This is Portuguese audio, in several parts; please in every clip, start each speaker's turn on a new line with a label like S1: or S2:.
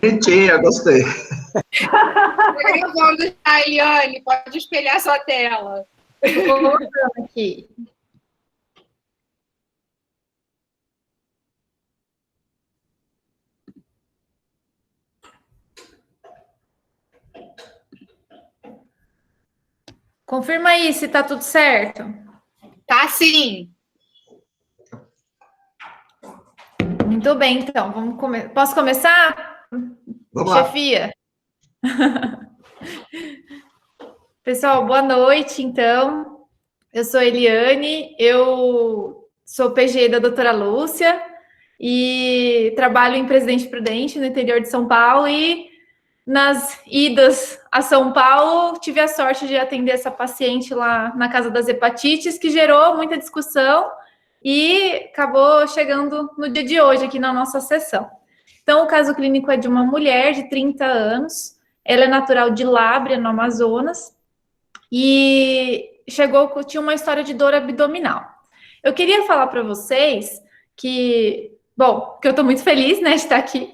S1: Bonitinha, gostei.
S2: Tá gravando já, Eliane, pode espelhar sua tela.
S3: Vou mostrando aqui. Confirma aí se tá tudo certo.
S2: Tá sim.
S3: Muito bem, então. Vamos Posso começar?
S1: Vamos lá.
S3: Chefia. Pessoal, boa noite, então. Eu sou Eliane, eu sou PG da doutora Lúcia e trabalho em Presidente Prudente, no interior de São Paulo, e nas idas a São Paulo, tive a sorte de atender essa paciente lá na Casa das Hepatites, que gerou muita discussão e acabou chegando no dia de hoje aqui na nossa sessão. Então, o caso clínico é de uma mulher de 30 anos, ela é natural de Lábrea, no Amazonas, e tinha uma história de dor abdominal. Eu queria falar para vocês que eu estou muito feliz, né, de estar aqui,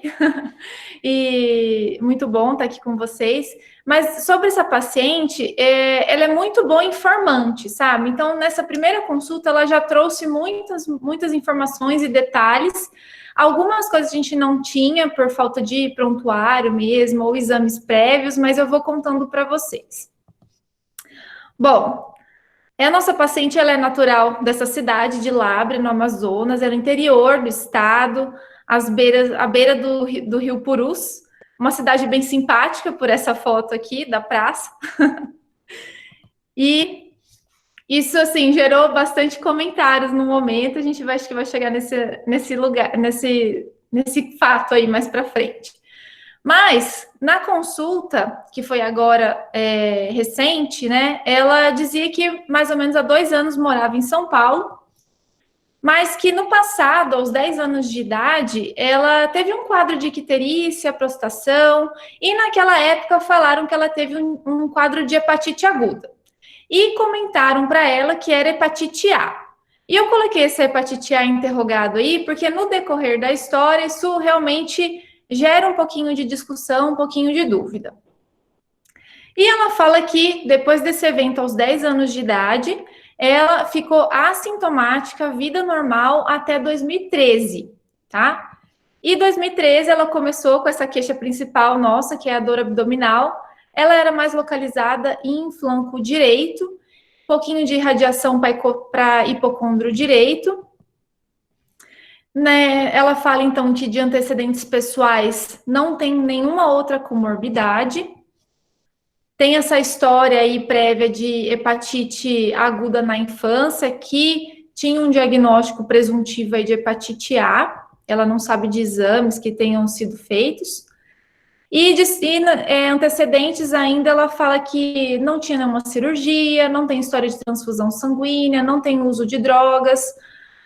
S3: e muito bom estar aqui com vocês, mas sobre essa paciente, ela é muito boa informante, sabe? Então, nessa primeira consulta, ela já trouxe muitas informações e detalhes, algumas coisas a gente não tinha por falta de prontuário mesmo, ou exames prévios, mas eu vou contando para vocês. Bom, a nossa paciente, ela é natural dessa cidade de Lábrea, no Amazonas, é no interior do estado, à beira do Rio Purus, uma cidade bem simpática por essa foto aqui da praça. E isso, assim, gerou bastante comentários no momento, acho que vai chegar nesse lugar, nesse fato aí mais para frente. Mas, na consulta, que foi agora recente, né, ela dizia que mais ou menos há 2 anos morava em São Paulo, mas que no passado, aos 10 anos de idade, ela teve um quadro de icterícia, prostração, e naquela época falaram que ela teve um quadro de hepatite aguda. E comentaram para ela que era hepatite A. E eu coloquei essa hepatite A interrogado aí, porque no decorrer da história, isso realmente gera um pouquinho de discussão, um pouquinho de dúvida. E ela fala que, depois desse evento, aos 10 anos de idade, ela ficou assintomática, vida normal, até 2013, tá? E 2013 ela começou com essa queixa principal nossa, que é a dor abdominal. Ela era mais localizada em flanco direito, um pouquinho de irradiação para hipocôndrio direito. Né, ela fala, então, que de antecedentes pessoais não tem nenhuma outra comorbidade. Tem essa história aí prévia de hepatite aguda na infância, que tinha um diagnóstico presuntivo aí de hepatite A. Ela não sabe de exames que tenham sido feitos. E antecedentes ainda, ela fala que não tinha nenhuma cirurgia, não tem história de transfusão sanguínea, não tem uso de drogas,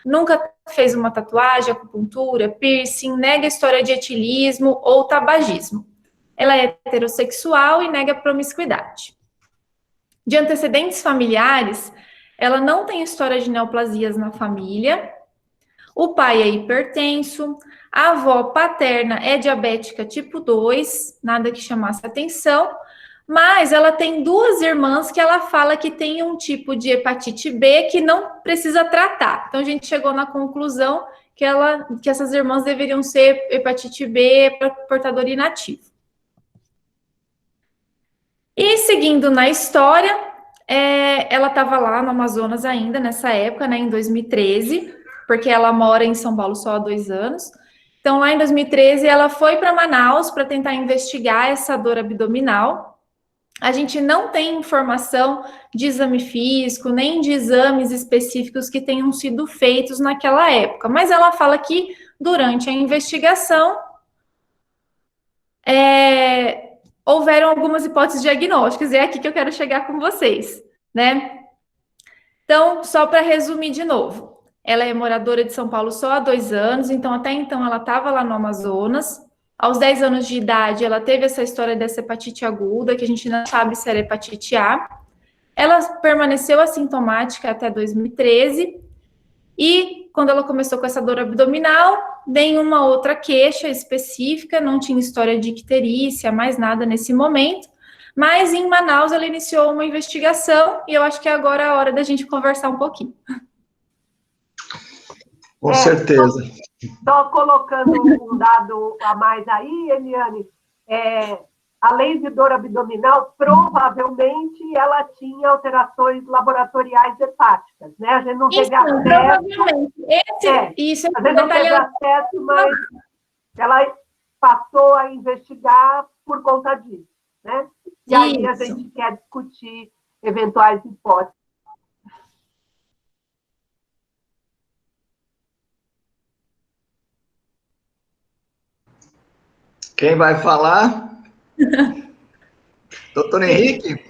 S3: nunca fez uma tatuagem, acupuntura, piercing, nega história de etilismo ou tabagismo. Ela é heterossexual e nega promiscuidade. De antecedentes familiares, ela não tem história de neoplasias na família, o pai é hipertenso, a avó paterna é diabética tipo 2, nada que chamasse atenção, mas ela tem 2 irmãs que ela fala que tem um tipo de hepatite B que não precisa tratar. Então, a gente chegou na conclusão que essas irmãs deveriam ser hepatite B portador inativo. E seguindo na história, ela estava lá no Amazonas ainda, nessa época, né, em 2013, porque ela mora em São Paulo só há 2 anos. Então, lá em 2013, ela foi para Manaus para tentar investigar essa dor abdominal. A gente não tem informação de exame físico, nem de exames específicos que tenham sido feitos naquela época, mas ela fala que durante a investigação houveram algumas hipóteses diagnósticas, e é aqui que eu quero chegar com vocês, né? Então, só para resumir de novo, ela é moradora de São Paulo só há 2 anos, então até então ela estava lá no Amazonas. Aos 10 anos de idade, ela teve essa história dessa hepatite aguda, que a gente não sabe se era hepatite A. Ela permaneceu assintomática até 2013 e quando ela começou com essa dor abdominal, nenhuma outra queixa específica, não tinha história de icterícia, mais nada nesse momento. Mas em Manaus ela iniciou uma investigação e eu acho que agora é a hora da gente conversar um pouquinho.
S1: Com certeza.
S4: Só colocando um dado a mais aí, Eliane, além de dor abdominal, provavelmente ela tinha alterações laboratoriais hepáticas, né? A gente não teve acesso.
S3: Provavelmente. Isso
S4: a gente não teve acesso, mas ela passou a investigar por conta disso, né? E aí a gente quer discutir eventuais hipóteses.
S1: Quem vai falar? Doutor Henrique?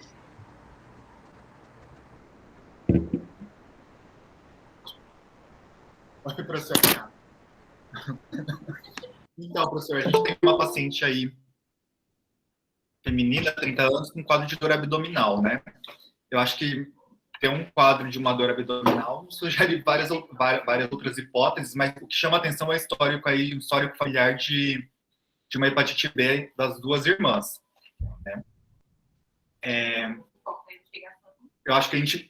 S5: Acho que, professor. Então, professor, a gente tem uma paciente aí, feminina, 30 anos, com quadro de dor abdominal, né? Eu acho que ter um quadro de uma dor abdominal sugere várias outras hipóteses, mas o que chama atenção é o histórico aí, um histórico familiar de uma hepatite B das duas irmãs, né? Eu acho que a gente,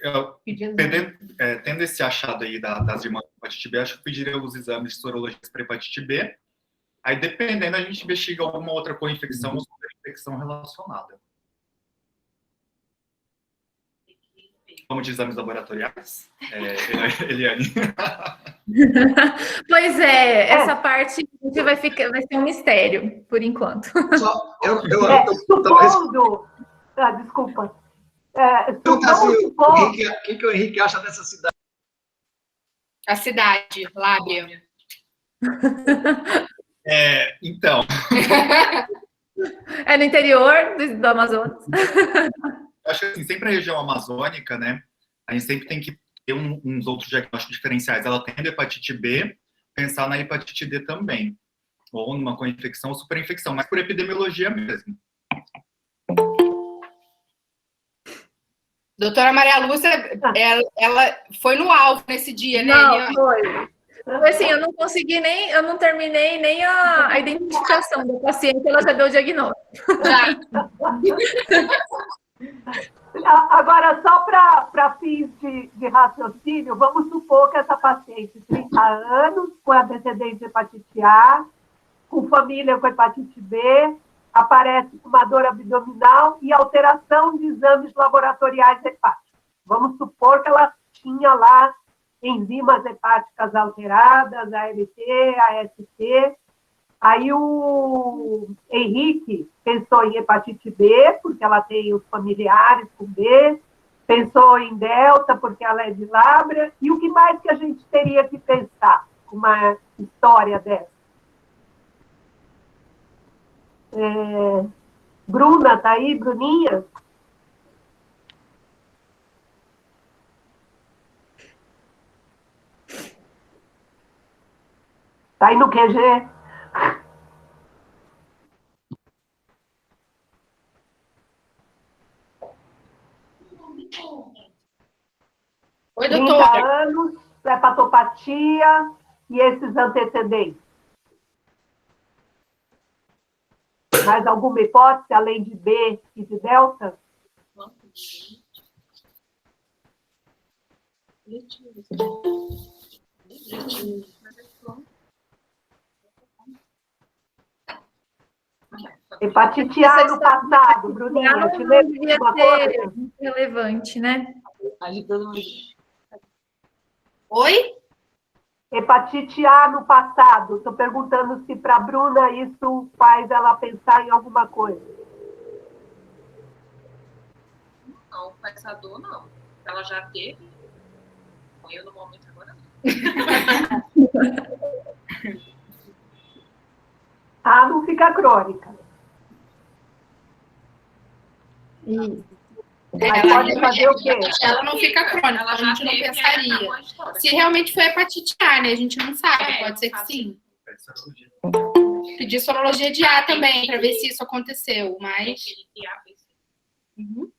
S5: tendo esse achado aí das irmãs com hepatite B, acho que eu pediria os exames de sorologia para hepatite B. Aí, dependendo, a gente investiga alguma outra co-infecção ou superinfecção relacionada. Vamos de exames laboratoriais? Eliane.
S3: Pois essa parte vai ser um mistério, por enquanto.
S4: Supondo... desculpa.
S1: Assim, o que o Henrique acha dessa cidade?
S2: A cidade, Lábrea.
S5: Então.
S3: É no interior do Amazonas.
S5: Eu acho que assim, sempre a região amazônica, né? A gente sempre tem que ter uns outros diagnósticos diferenciais. Ela tem hepatite B, pensar na hepatite D também. Ou numa co-infecção ou superinfecção, mas por epidemiologia mesmo.
S2: Doutora Maria Lúcia, ela foi no alvo nesse dia, né?
S3: Não, foi. Assim, eu não terminei nem a identificação do paciente, ela já deu o diagnóstico.
S4: Agora, só para fins de raciocínio, vamos supor que essa paciente, 30 anos, com antecedente de hepatite A, com família com hepatite B, aparece com uma dor abdominal e alteração de exames laboratoriais hepáticos. Vamos supor que ela tinha lá enzimas hepáticas alteradas, ALT, AST. Aí o Henrique pensou em hepatite B, porque ela tem os familiares com B, pensou em delta, porque ela é de Lábrea, e o que mais que a gente teria que pensar com uma história dessa? Bruna, tá aí? Bruninha? Tá aí no QG?
S2: Oi,
S4: 30
S2: doutora.
S4: anos, hepatopatia e esses antecedentes. Mais alguma hipótese, além de B e de delta? Hepatite A no passado, Bruninha, eu te lembro de uma coisa?
S3: Relevante, né?
S2: Oi?
S4: Hepatite A no passado. Estou perguntando se para a Bruna isso faz ela pensar em alguma coisa.
S6: Não, essa dor não. Ela já teve. Eu no momento agora não.
S4: A não fica crônica. Pode fazer o quê?
S2: Ela não fica crônica, a gente não pensaria. Se realmente foi hepatite A, né? A gente não sabe, pode ser que sim. Pedir sorologia de A também, para ver se isso aconteceu, mas... Uhum.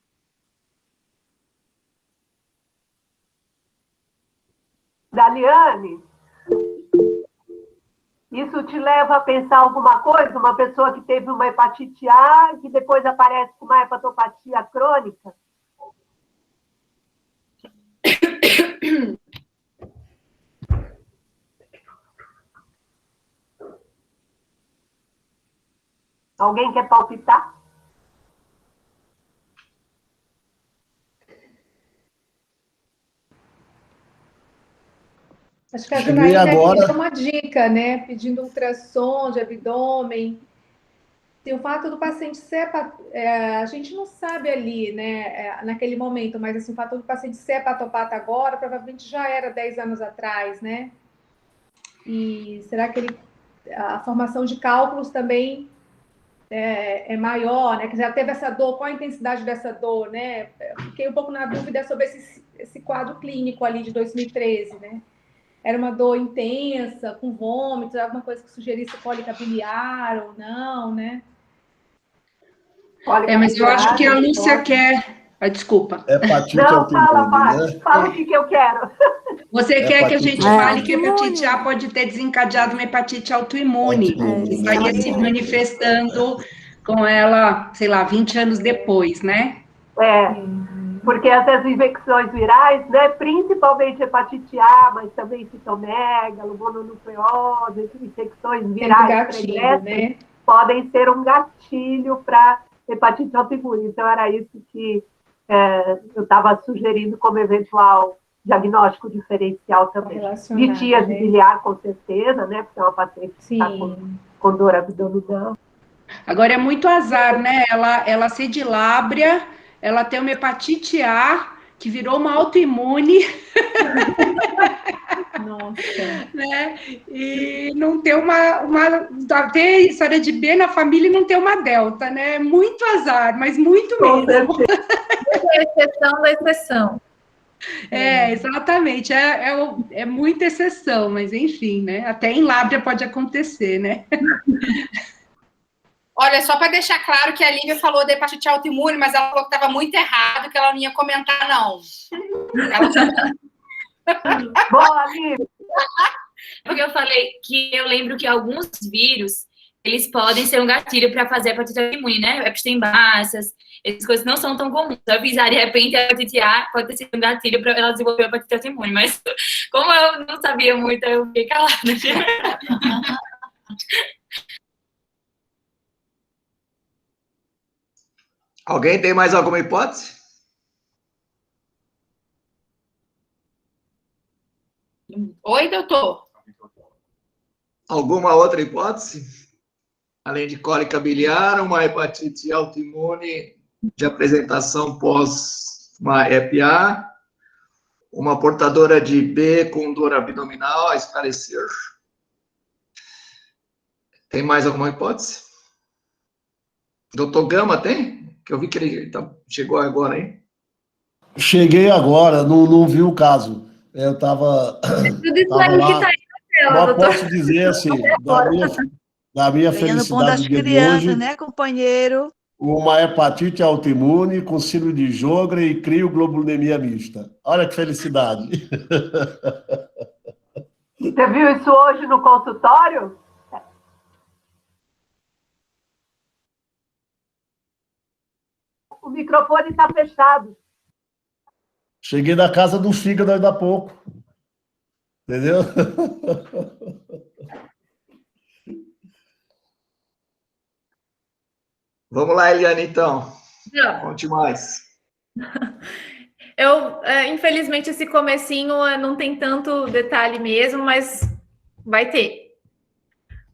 S4: Daliane, Isso te leva a pensar alguma coisa? Uma pessoa que teve uma hepatite A, que depois aparece com uma hepatopatia crônica? Alguém quer palpitar?
S7: Acho que a
S8: Cheguei
S7: Janaína
S8: agora.
S7: deu uma dica, né? Pedindo ultrassom de abdômen. Tem o fato do paciente ser... a gente não sabe ali, né, naquele momento, mas assim, o fato do paciente ser hepatopata agora, provavelmente já era 10 anos atrás, né? E será que a formação de cálculos também é maior, né? Que já teve essa dor, qual a intensidade dessa dor, né? Fiquei um pouco na dúvida sobre esse quadro clínico ali de 2013, né? Era uma dor intensa, com vômitos, alguma coisa que sugerisse cólica biliar ou não, né?
S9: Mas eu acho que a Lúcia quer... desculpa.
S8: Hepatite
S4: Não, fala,
S8: autoimune,
S4: Paty.
S8: né?
S4: Fala o que eu quero.
S9: Você quer que a gente fale que a
S10: autoimune.
S9: hepatite A pode ter desencadeado uma hepatite autoimune, que estaria se manifestando com ela, sei lá, 20 anos depois, né?
S4: Porque essas infecções virais, né, principalmente hepatite A, mas também citomegalo, mononucleose, infecções virais pregressas,
S7: né?
S4: podem ser um gatilho para hepatite autoimune. Então, era isso que eu estava sugerindo como eventual diagnóstico diferencial também. Litíase biliar, com certeza, né, porque é uma paciente que está com dor abdominal.
S9: Agora, é muito azar, né? Ela ser de lábria, ela tem uma hepatite A, que virou uma autoimune.
S7: Nossa.
S9: Né? E não ter ter história de B na família e não ter uma delta, né? Muito azar, mas muito mesmo.
S3: É a exceção da exceção.
S9: Exatamente. É muita exceção, mas enfim, né? Até em lábria pode acontecer, né?
S2: Olha, só para deixar claro que a Lívia falou da hepatite autoimune, mas ela falou que estava muito errado, que ela não ia comentar, não.
S4: Boa, Lívia!
S10: Porque eu falei que eu lembro que alguns vírus, eles podem ser um gatilho para fazer hepatite autoimune, né? Epstein-Barr, essas coisas não são tão comuns. Eu avisar, de repente, a hepatite A pode ter sido um gatilho para ela desenvolver a hepatite autoimune, mas como eu não sabia muito, eu fiquei calada.
S1: Alguém tem mais alguma hipótese?
S2: Oi, doutor.
S1: Alguma outra hipótese? Além de cólica biliar, uma hepatite autoimune de apresentação pós uma EPA, uma portadora de B com dor abdominal a esclarecer. Tem mais alguma hipótese? Doutor Gama tem? Que eu vi que ele chegou agora, hein?
S8: Cheguei agora, não vi o caso. Eu estava lá. Mas posso dizer assim, da minha felicidade de hoje,
S11: né, companheiro?
S8: uma hepatite autoimune com síndrome de Sjögren e crioglobulinemia mista. Olha que felicidade.
S4: Você viu isso hoje no consultório? O microfone está fechado.
S8: Cheguei da casa do fígado ainda há pouco. Entendeu?
S1: Vamos lá, Eliane, então. Conte mais.
S3: Infelizmente, esse comecinho não tem tanto detalhe mesmo, mas vai ter.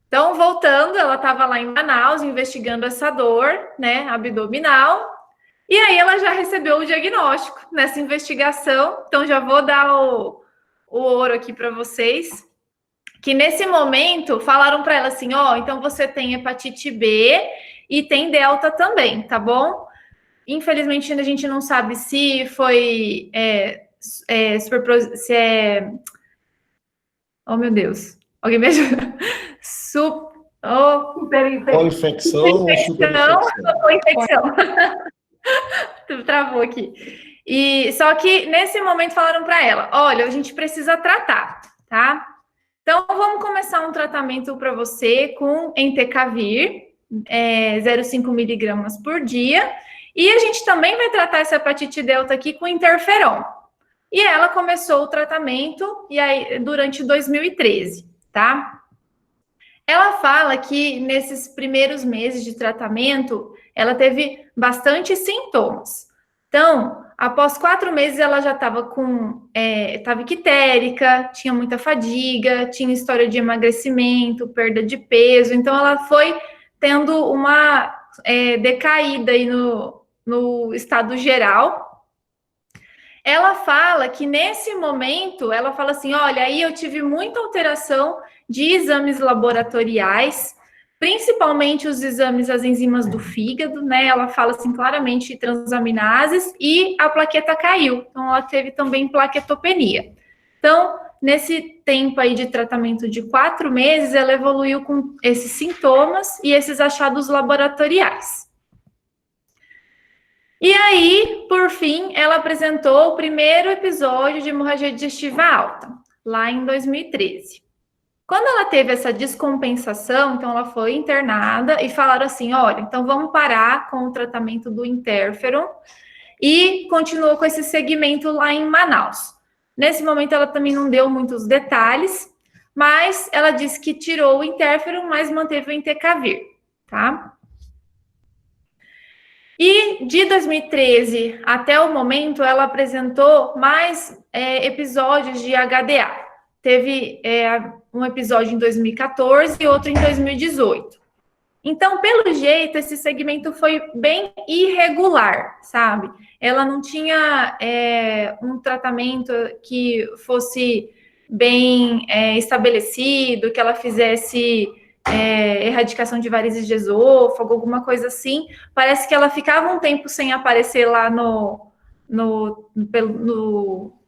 S3: Então, voltando, ela estava lá em Manaus, investigando essa dor, né, abdominal, e aí ela já recebeu o diagnóstico nessa investigação. Então, já vou dar o ouro aqui para vocês, que nesse momento falaram para ela assim, então você tem hepatite B e tem delta também, tá bom? Infelizmente, ainda a gente não sabe se foi oh, meu Deus. Alguém me ajuda?
S8: Infecção ou
S3: infecção. Travou aqui. Só que nesse momento falaram para ela, olha, a gente precisa tratar, tá? Então, vamos começar um tratamento para você com entecavir, 0,5 miligramas por dia. E a gente também vai tratar essa hepatite delta aqui com interferon. E ela começou o tratamento durante 2013, tá? Ela fala que nesses primeiros meses de tratamento, ela teve bastante sintomas. Então, após 4 meses, ela já estava estava ictérica, tinha muita fadiga, tinha história de emagrecimento, perda de peso. Então, ela foi tendo uma decaída aí no estado geral. Ela fala que nesse momento, ela fala assim, olha, aí eu tive muita alteração de exames laboratoriais, principalmente os exames, as enzimas do fígado, né? Ela fala assim claramente transaminases e a plaqueta caiu. Então, ela teve também plaquetopenia. Então, nesse tempo aí de tratamento de 4 meses, ela evoluiu com esses sintomas e esses achados laboratoriais. E aí, por fim, ela apresentou o primeiro episódio de hemorragia digestiva alta, lá em 2013. Quando ela teve essa descompensação, então ela foi internada e falaram assim, olha, então vamos parar com o tratamento do interferon e continuou com esse segmento lá em Manaus. Nesse momento ela também não deu muitos detalhes, mas ela disse que tirou o interferon, mas manteve o entecavir, tá? E de 2013 até o momento, ela apresentou mais episódios de HDA. Teve um episódio em 2014 e outro em 2018. Então, pelo jeito, esse segmento foi bem irregular, sabe? Ela não tinha um tratamento que fosse bem estabelecido, que ela fizesse erradicação de varizes de esôfago, alguma coisa assim. Parece que ela ficava um tempo sem aparecer lá no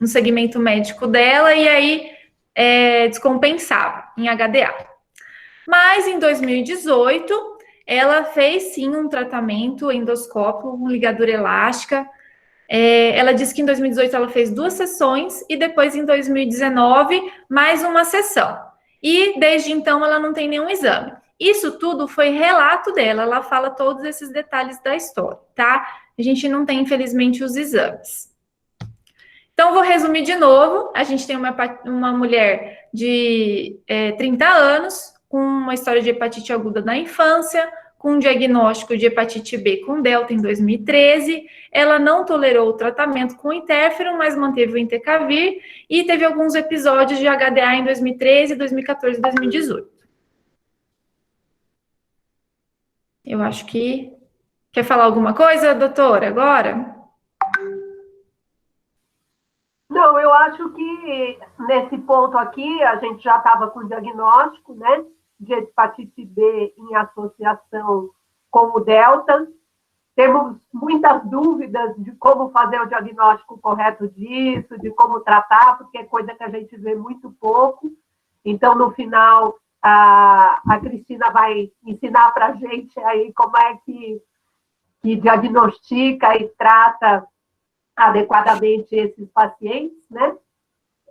S3: segmento médico dela, e aí descompensava em HDA. Mas em 2018, ela fez sim um tratamento endoscópico com ligadura elástica. Ela disse que em 2018 ela fez 2 sessões e depois em 2019 mais uma sessão. E desde então ela não tem nenhum exame. Isso tudo foi relato dela, ela fala todos esses detalhes da história, tá? A gente não tem, infelizmente, os exames. Então, vou resumir de novo. A gente tem uma mulher de 30 anos, com uma história de hepatite aguda na infância, com um diagnóstico de hepatite B com delta em 2013. Ela não tolerou o tratamento com interferon, mas manteve o entecavir e teve alguns episódios de HDA em 2013, 2014 e 2018. Eu acho que... Quer falar alguma coisa, doutora, agora?
S4: Não, eu acho que nesse ponto aqui a gente já estava com o diagnóstico, né, de hepatite B em associação com o delta. Temos muitas dúvidas de como fazer o diagnóstico correto disso, de como tratar, porque é coisa que a gente vê muito pouco. Então, no final, a Cristina vai ensinar para a gente aí como é que diagnostica e trata adequadamente esses pacientes, né?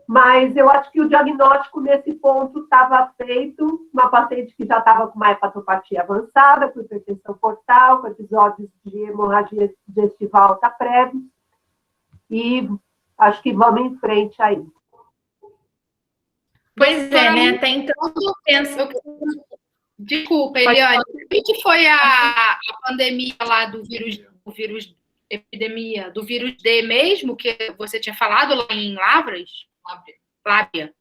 S4: Mas eu acho que o diagnóstico nesse ponto estava feito, uma paciente que já estava com uma hepatopatia avançada, com hipertensão portal, com episódios de hemorragia digestiva alta prévia, e acho que vamos em frente aí.
S3: Pois é, né? Até então eu penso...
S2: Desculpa, Eliane, o que foi a pandemia lá do vírus epidemia, do vírus D mesmo, que você tinha falado lá em Lavras? Lábia.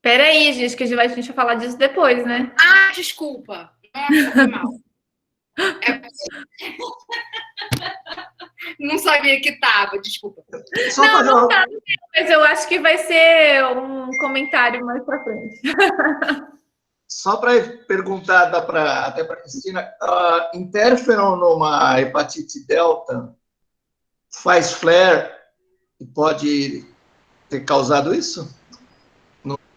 S3: Peraí, gente, que a gente vai falar disso depois, né?
S2: Ah, desculpa. Nossa, foi mal. Não sabia que tava, desculpa.
S3: Não tá, mas eu acho que vai ser um comentário mais pra frente.
S1: Só para perguntar, até para a Cristina, interferon numa hepatite delta faz flare e pode ter causado isso?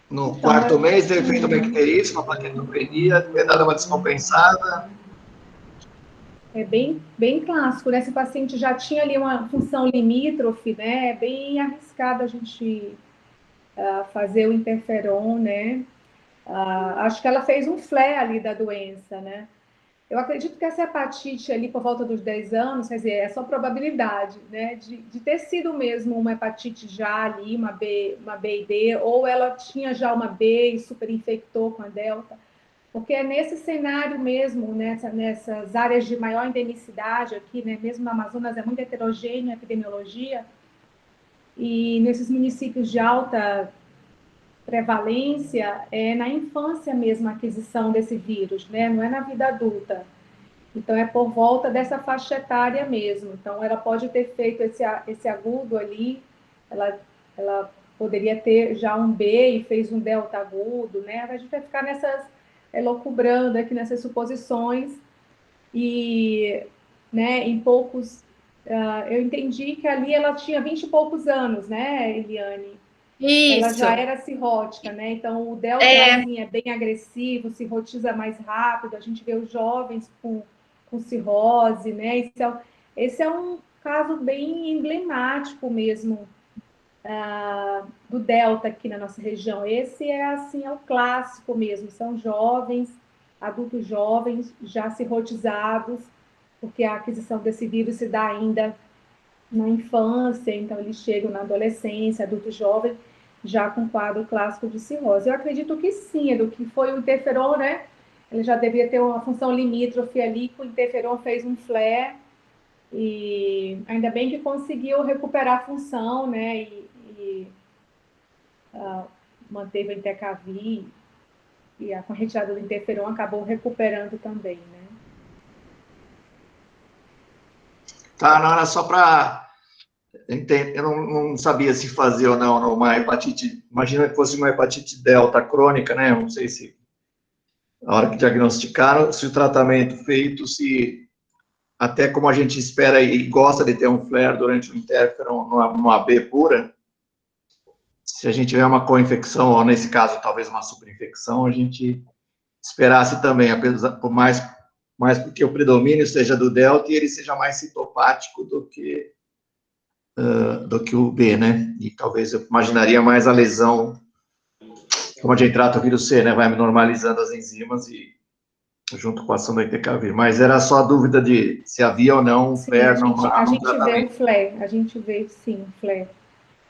S1: No quarto mês, ter feito uma icterícia, uma plaquetopenia, ter dado uma descompensada?
S7: É bem clássico, né? Esse paciente já tinha ali uma função limítrofe, né? É bem arriscado a gente fazer o interferon, né? Acho que ela fez um flare ali da doença, né? Eu acredito que essa hepatite ali, por volta dos 10 anos, quer dizer, é só probabilidade, né, de ter sido mesmo uma hepatite já ali, uma B e D, ou ela tinha já uma B e superinfectou com a delta, porque é nesse cenário mesmo, nessas áreas de maior endemicidade aqui, né, mesmo no Amazonas é muito heterogênea a epidemiologia, e nesses municípios de alta prevalência, é na infância mesmo a aquisição desse vírus, né? Não é na vida adulta. Então, é por volta dessa faixa etária mesmo. Então, ela pode ter feito esse agudo ali, ela poderia ter já um B e fez um delta agudo, né? A gente vai ficar elocubrando aqui nessas suposições e, né, em poucos... eu entendi que ali ela tinha 20 e poucos anos, né, Eliane?
S3: Isso.
S7: Ela já era cirrótica, né? Então, o delta assim, é bem agressivo, cirrotiza mais rápido. A gente vê os jovens com cirrose, né? Esse é um caso bem emblemático mesmo do delta aqui na nossa região. Esse é o clássico mesmo. São jovens, adultos jovens, já cirrotizados, porque a aquisição desse vírus se dá ainda na infância, então eles chegam na adolescência, adulto jovem, já com quadro clássico de cirrose. Eu acredito que sim, do que foi o interferon, né? Ele já devia ter uma função limítrofe ali, que o interferon fez um flare, e ainda bem que conseguiu recuperar a função, né? E manteve a Entecavir, e com a retirada do interferon acabou recuperando também, né?
S1: Tá, não, era só para... Eu não sabia se fazia ou não uma hepatite... Imagina que fosse uma hepatite delta crônica, né? Não sei se, na hora que diagnosticaram, se o tratamento feito, se até como a gente espera e gosta de ter um flare durante o interferon numa AB pura, se a gente tiver uma co-infecção, ou nesse caso, talvez uma superinfecção, a gente esperasse também, apesar, por mais porque o predomínio seja do delta e ele seja mais citopático do que o B, né? E talvez eu imaginaria mais a lesão, como a gente trata o vírus C, né? Vai normalizando as enzimas e junto com a ação do Entecavir. Mas era só a dúvida de se havia ou não um flare.
S7: A gente vê o flare, a gente vê sim o flare.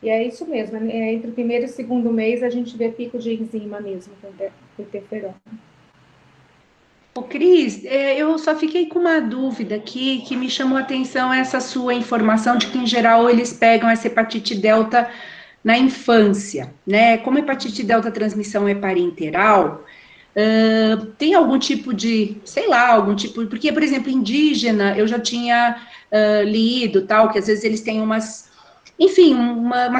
S7: E é isso mesmo, entre o primeiro e o segundo mês a gente vê pico de enzima mesmo com o interferon.
S9: Ô, Cris, eu só fiquei com uma dúvida aqui, que me chamou a atenção essa sua informação de que, em geral, eles pegam essa hepatite delta na infância, né? Como a hepatite delta transmissão é parenteral, tem algum tipo de, sei lá, porque, por exemplo, indígena, eu já tinha lido, tal, que às vezes eles têm umas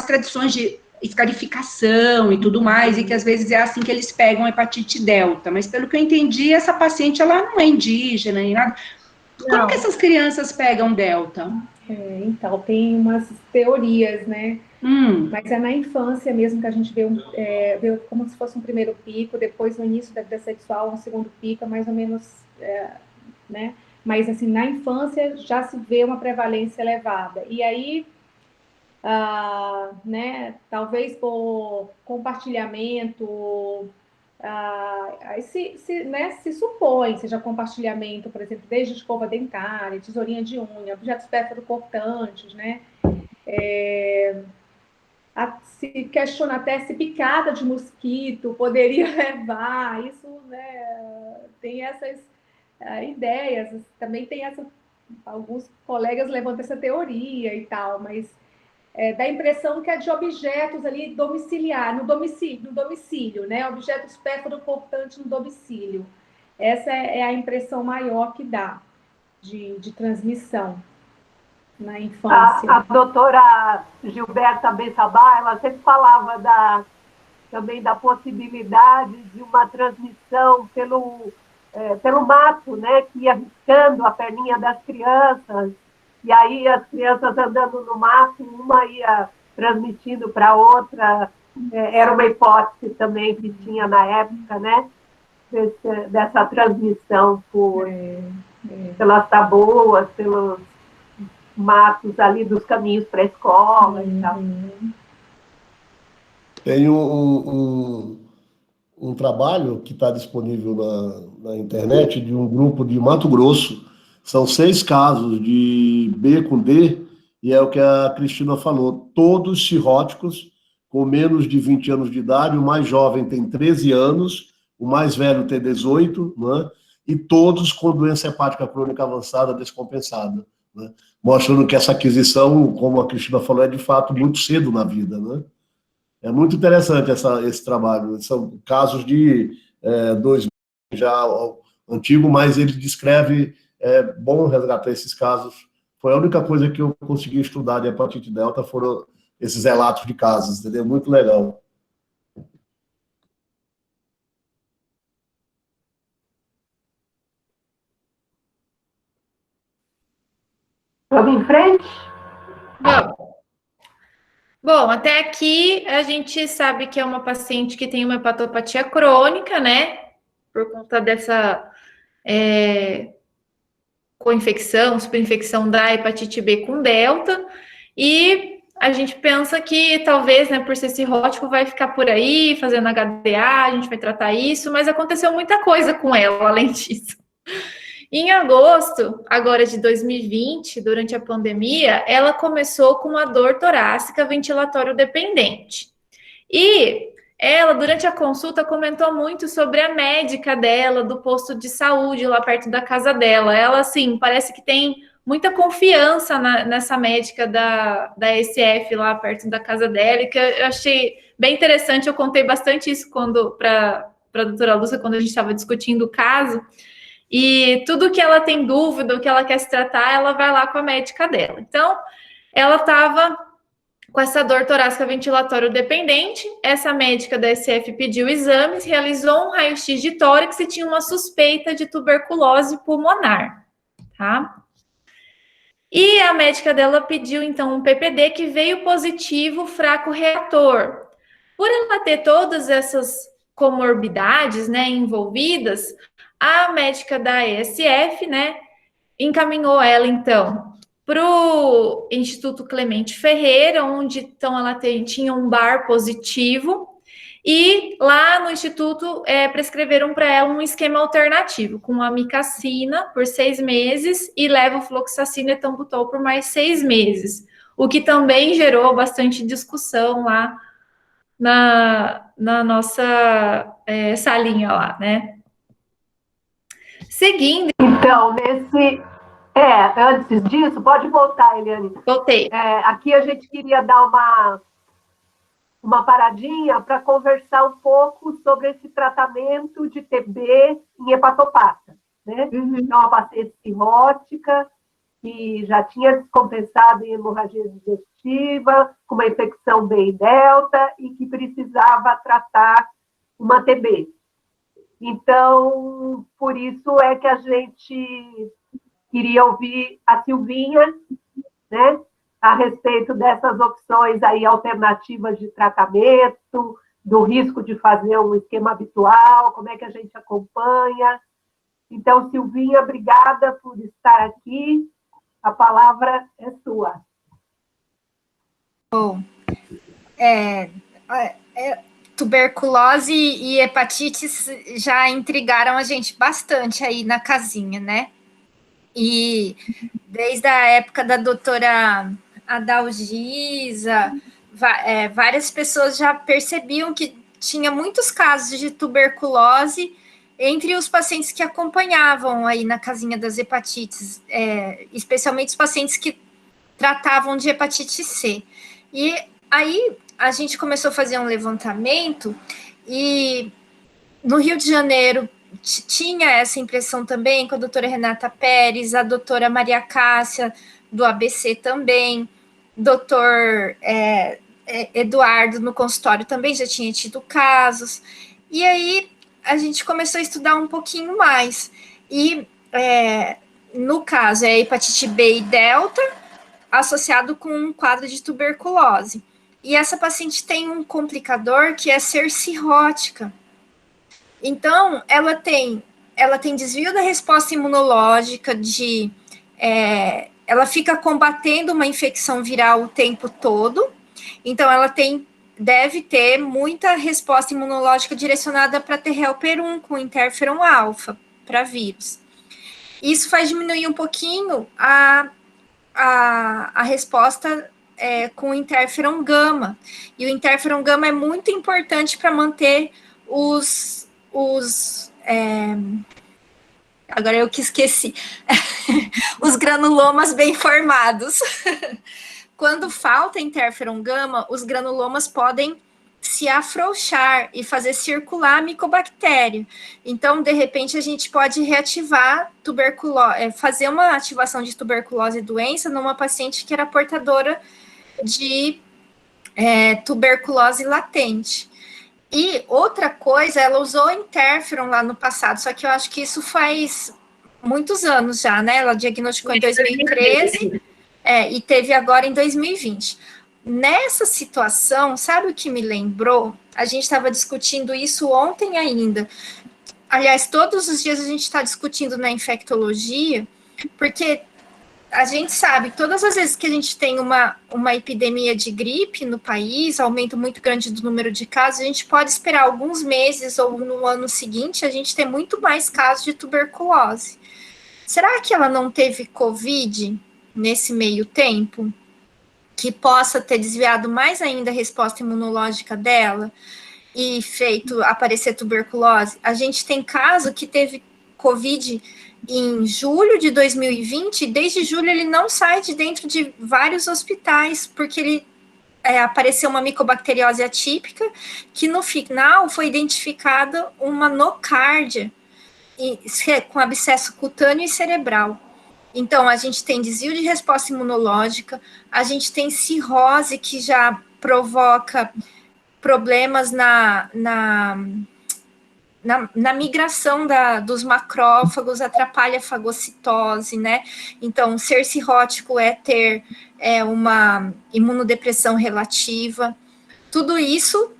S9: tradições de escarificação e tudo mais, e que às vezes é assim que eles pegam a hepatite delta, mas pelo que eu entendi, essa paciente, ela não é indígena, nem nada. Como que essas crianças pegam delta?
S7: Então, tem umas teorias, né? Mas é na infância mesmo que a gente vê como se fosse um primeiro pico, depois no início da vida sexual, um segundo pico, mais ou menos, né? Mas, assim, na infância já se vê uma prevalência elevada. E aí, né, talvez por compartilhamento, aí se supõe, seja compartilhamento, por exemplo, desde escova dentária, tesourinha de unha, objetos pérfuro-cortantes, né? Se questiona até se picada de mosquito poderia levar, isso, né, tem essas ideias, também tem alguns colegas levantam essa teoria e tal, mas dá a impressão que é de objetos ali domiciliar, no domicílio, né? Objetos pérfuro-cortantes no domicílio. Essa é a impressão maior que dá de transmissão na infância.
S4: A doutora Gilberta Bessabá, ela sempre falava também da possibilidade de uma transmissão pelo mato, né? Que ia riscando a perninha das crianças. E aí as crianças andando no mato, uma ia transmitindo para a outra, era uma hipótese também que tinha na época, né? Dessa transmissão pelas taboas, pelos matos ali dos caminhos para a escola e tal.
S8: Tem um trabalho que está disponível na internet de um grupo de Mato Grosso. São 6 casos de B com D, e é o que a Cristina falou, todos cirróticos, com menos de 20 anos de idade, o mais jovem tem 13 anos, o mais velho tem 18, né? E todos com doença hepática crônica avançada descompensada, né? Mostrando que essa aquisição, como a Cristina falou, é de fato muito cedo na vida, né? É muito interessante esse trabalho. São casos de 2000, já antigo, mas ele descreve, bom resgatar esses casos. Foi a única coisa que eu consegui estudar de hepatite delta, foram esses relatos de casos, entendeu? Muito legal.
S4: Vamos em frente?
S3: Bom, até aqui a gente sabe que é uma paciente que tem uma hepatopatia crônica, né? Por conta dessa co-infecção, superinfecção da hepatite B com delta. E a gente pensa que talvez, né, por ser cirrótico, vai ficar por aí fazendo HDA, a gente vai tratar isso, mas aconteceu muita coisa com ela, além disso. Em agosto, agora de 2020, durante a pandemia, ela começou com uma dor torácica ventilatório dependente. E ela, durante a consulta, comentou muito sobre a médica dela, do posto de saúde lá perto da casa dela. Ela, assim, parece que tem muita confiança nessa médica da SF lá perto da casa dela, e que eu achei bem interessante. Eu contei bastante isso para a doutora Lúcia, quando a gente estava discutindo o caso. E tudo que ela tem dúvida, o que ela quer se tratar, ela vai lá com a médica dela. Então, ela estava com essa dor torácica ventilatório dependente. Essa médica da SF pediu exames, realizou um raio-x de tórax e tinha uma suspeita de tuberculose pulmonar, tá? E a médica dela pediu, então, um PPD que veio positivo, fraco reator. Por ela ter todas essas comorbidades, né, envolvidas, a médica da ESF, né, encaminhou ela, então, para o Instituto Clemente Ferreira, onde, então, ela tinha um bar positivo, e lá no Instituto prescreveram para ela um esquema alternativo, com amicacina por 6 meses e levofloxacina e etambutol por mais 6 meses, o que também gerou bastante discussão lá na nossa salinha lá, né? Seguindo.
S4: Então, antes disso, pode voltar, Eliane.
S3: Voltei.
S4: Aqui a gente queria dar uma paradinha para conversar um pouco sobre esse tratamento de TB em hepatopata, né?
S3: Uhum.
S4: Então, uma paciente cirrótica que já tinha descompensado em hemorragia digestiva, com uma infecção B e delta, e que precisava tratar uma TB. Então, por isso é que a gente queria ouvir a Silvinha, né, a respeito dessas opções aí alternativas de tratamento, do risco de fazer um esquema habitual, como é que a gente acompanha. Então, Silvinha, obrigada por estar aqui. A palavra é sua.
S11: Bom, tuberculose e hepatites já intrigaram a gente bastante aí na casinha, né? E desde a época da doutora Adalgisa, várias pessoas já percebiam que tinha muitos casos de tuberculose entre os pacientes que acompanhavam aí na casinha das hepatites, especialmente os pacientes que tratavam de hepatite C. E aí a gente começou a fazer um levantamento e no Rio de Janeiro tinha essa impressão também com a doutora Renata Pérez, a doutora Maria Cássia, do ABC também, doutor Eduardo no consultório também já tinha tido casos. E aí a gente começou a estudar um pouquinho mais. E no caso é hepatite B e delta, associado com um quadro de tuberculose. E essa paciente tem um complicador que é ser cirrótica. Então, ela tem desvio da resposta imunológica, ela fica combatendo uma infecção viral o tempo todo. Então, ela tem deve ter muita resposta imunológica direcionada para T helper 1 com interferon alfa para vírus. Isso faz diminuir um pouquinho a resposta com interferon gama. E o interferon gama é muito importante para manter agora eu que esqueci, os granulomas bem formados. Quando falta interferon gama, os granulomas podem se afrouxar e fazer circular a micobactéria. Então, de repente, a gente pode reativar tuberculose, fazer uma ativação de tuberculose e doença numa paciente que era portadora de tuberculose latente. E outra coisa, ela usou interferon lá no passado, só que eu acho que isso faz muitos anos já, né? Ela diagnosticou em 2013 e teve agora em 2020. Nessa situação, sabe o que me lembrou? A gente estava discutindo isso ontem ainda. Aliás, todos os dias a gente está discutindo na infectologia, porque a gente sabe, todas as vezes que a gente tem uma epidemia de gripe no país, aumento muito grande do número de casos, a gente pode esperar alguns meses ou no ano seguinte a gente ter muito mais casos de tuberculose. Será que ela não teve Covid nesse meio tempo? Que possa ter desviado mais ainda a resposta imunológica dela e feito aparecer tuberculose? A gente tem caso que teve Covid em julho de 2020, e desde julho ele não sai de dentro de vários hospitais, porque ele apareceu uma micobacteriose atípica, que no final foi identificada uma nocárdia, com abscesso cutâneo e cerebral. Então, a gente tem desvio de resposta imunológica, a gente tem cirrose, que já provoca problemas na migração dos macrófagos, atrapalha a fagocitose, né? Então, ser cirrótico é ter uma imunodepressão relativa. Tudo isso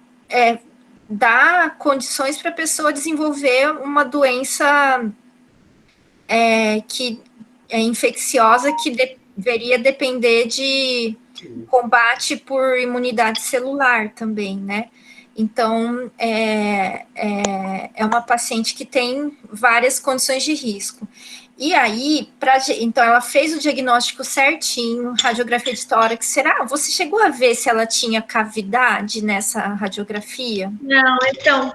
S11: dá condições para a pessoa desenvolver uma doença que é infecciosa, que deveria depender de combate por imunidade celular também, né? Então, é uma paciente que tem várias condições de risco. E aí, então, ela fez o diagnóstico certinho, radiografia de tórax. Você chegou a ver se ela tinha cavidade nessa radiografia?
S3: Não, então,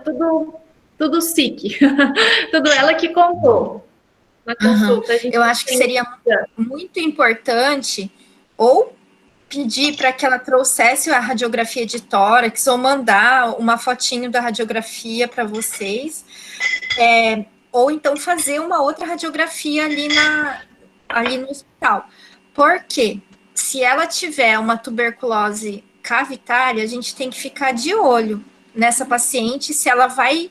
S3: tudo SIC. Tudo ela que contou. Na consulta,
S11: eu acho que seria muito importante ou pedir para que ela trouxesse a radiografia de tórax ou mandar uma fotinho da radiografia para vocês, ou então fazer uma outra radiografia ali no hospital. Porque se ela tiver uma tuberculose cavitária, a gente tem que ficar de olho nessa paciente se ela vai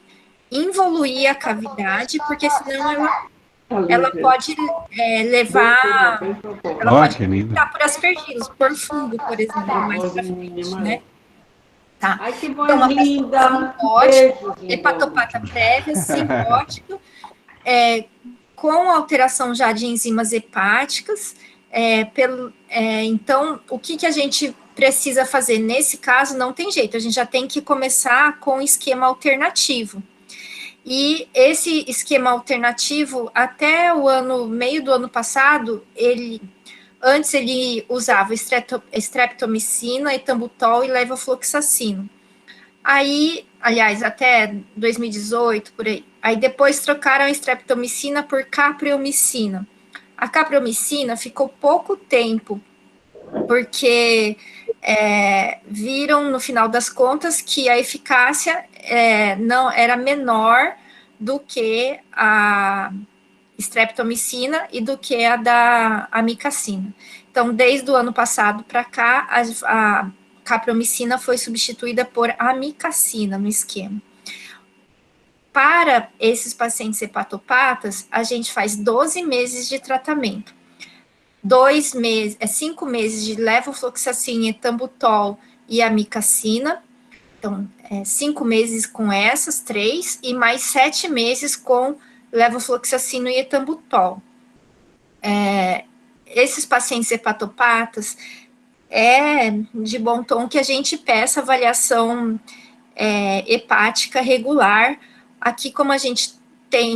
S11: involuir a cavidade, porque senão ela pode levar, ela pode ficar por aspergilos, por fungo, por exemplo, mais pra frente, né? Tá.
S12: Ai, que
S11: então, uma
S12: linda.
S11: hepatopata prévia, simpótico, com alteração já de enzimas hepáticas. Então, o que a gente precisa fazer nesse caso? Não tem jeito, a gente já tem que começar com um esquema alternativo. E esse esquema alternativo, até meio do ano passado, antes ele usava streptomicina, etambutol e levofloxacino. Aí, aliás, até 2018, por aí. Aí depois trocaram a streptomicina por capreomicina. A capreomicina ficou pouco tempo, porque viram, no final das contas, que a eficácia não era menor do que a streptomicina e do que a da amicacina. Então, desde o ano passado para cá, a capreomicina foi substituída por amicacina no esquema. Para esses pacientes hepatopatas, a gente faz 12 meses de tratamento. 5 meses de levofloxacina, etambutol e amicacina. Então, 5 meses com essas 3 e mais 7 meses com levofloxacino e etambutol. Esses pacientes hepatopatas, é de bom tom que a gente peça avaliação hepática regular. Aqui, como a gente